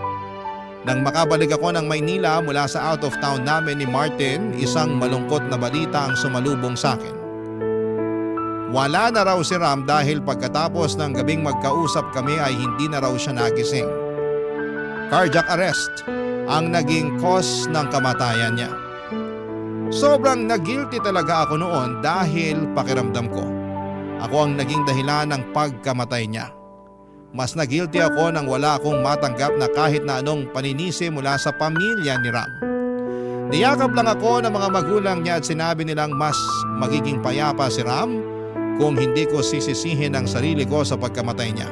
[SPEAKER 3] Nang makabalik ako ng Maynila mula sa out of town namin ni Martin, isang malungkot na balita ang sumalubong sa akin. Wala na raw si Ram dahil pagkatapos ng gabing magkausap kami ay hindi na raw siya nagising. Cardiac arrest ang naging cause ng kamatayan niya. Sobrang nag-guilty talaga ako noon dahil pakiramdam ko ako ang naging dahilan ng pagkamatay niya. Mas nag-guilty ako nang wala akong matanggap na kahit na anong paninisi mula sa pamilya ni Ram. Niyakap lang ako ng mga magulang niya at sinabi nilang mas magiging payapa si Ram kung hindi ko sisisihin ang sarili ko sa pagkamatay niya.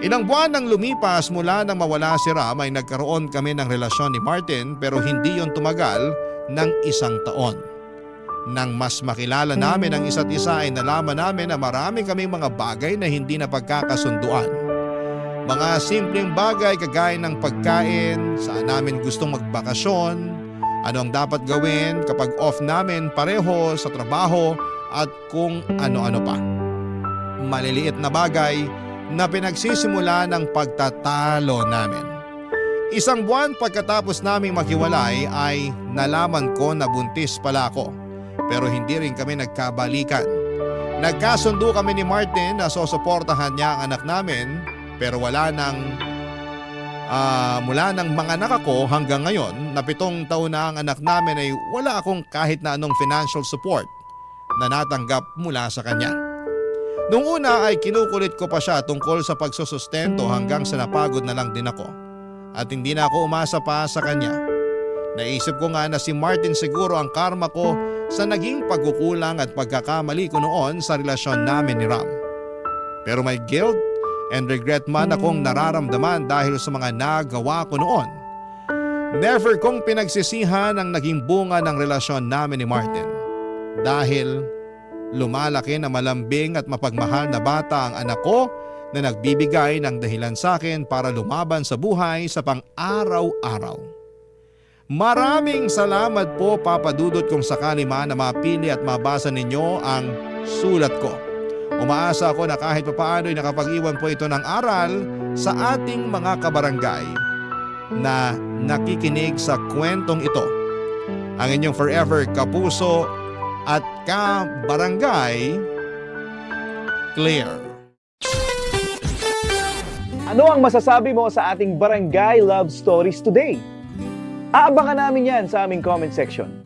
[SPEAKER 3] Ilang buwan nang lumipas mula nang mawala si Ram ay nagkaroon kami ng relasyon ni Martin pero hindi yon tumagal ng 1 taon. Nang mas makilala namin ang isa't isa ay nalaman namin na marami kaming mga bagay na hindi na pagkakasunduan. Mga simpleng bagay kagaya ng pagkain, saan namin gustong magbakasyon, ano ang dapat gawin kapag off namin pareho sa trabaho at kung ano-ano pa. Maliliit na bagay na pinagsisimula ng pagtatalo namin. 1 buwan pagkatapos naming maghiwalay ay nalaman ko na buntis pala ako. Pero hindi rin kami nagkabalikan. Nagkasundo kami ni Martin na susuportahan niya ang anak namin pero wala nang manganak ako hanggang ngayon na 7 taon na ang anak namin ay wala akong kahit na anong financial support na natanggap mula sa kanya. Nung una ay kinukulit ko pa siya tungkol sa pagsusustento hanggang sa napagod na lang din ako at hindi na ako umasa pa sa kanya. Naisip ko nga na si Martin siguro ang karma ko sa naging pagkukulang at pagkakamali ko noon sa relasyon namin ni Ram. Pero may guilt and regret man akong nararamdaman dahil sa mga nagawa ko noon. Never kong pinagsisihan ang naging bunga ng relasyon namin ni Martin. Dahil lumalaki na malambing at mapagmahal na bata ang anak ko na nagbibigay ng dahilan sa akin para lumaban sa buhay sa pang-araw-araw. Maraming salamat po Papa Dudut kung sakali man na mapili at mabasa ninyo ang sulat ko. Umaasa ako na kahit papaano ay nakapag-iwan po ito ng aral sa ating mga kabarangay na nakikinig sa kwentong ito. Ang inyong forever kapuso at kabarangay, Claire.
[SPEAKER 8] Ano ang masasabi mo sa ating Barangay Love Stories today? Aabangan namin yan sa aming comment section.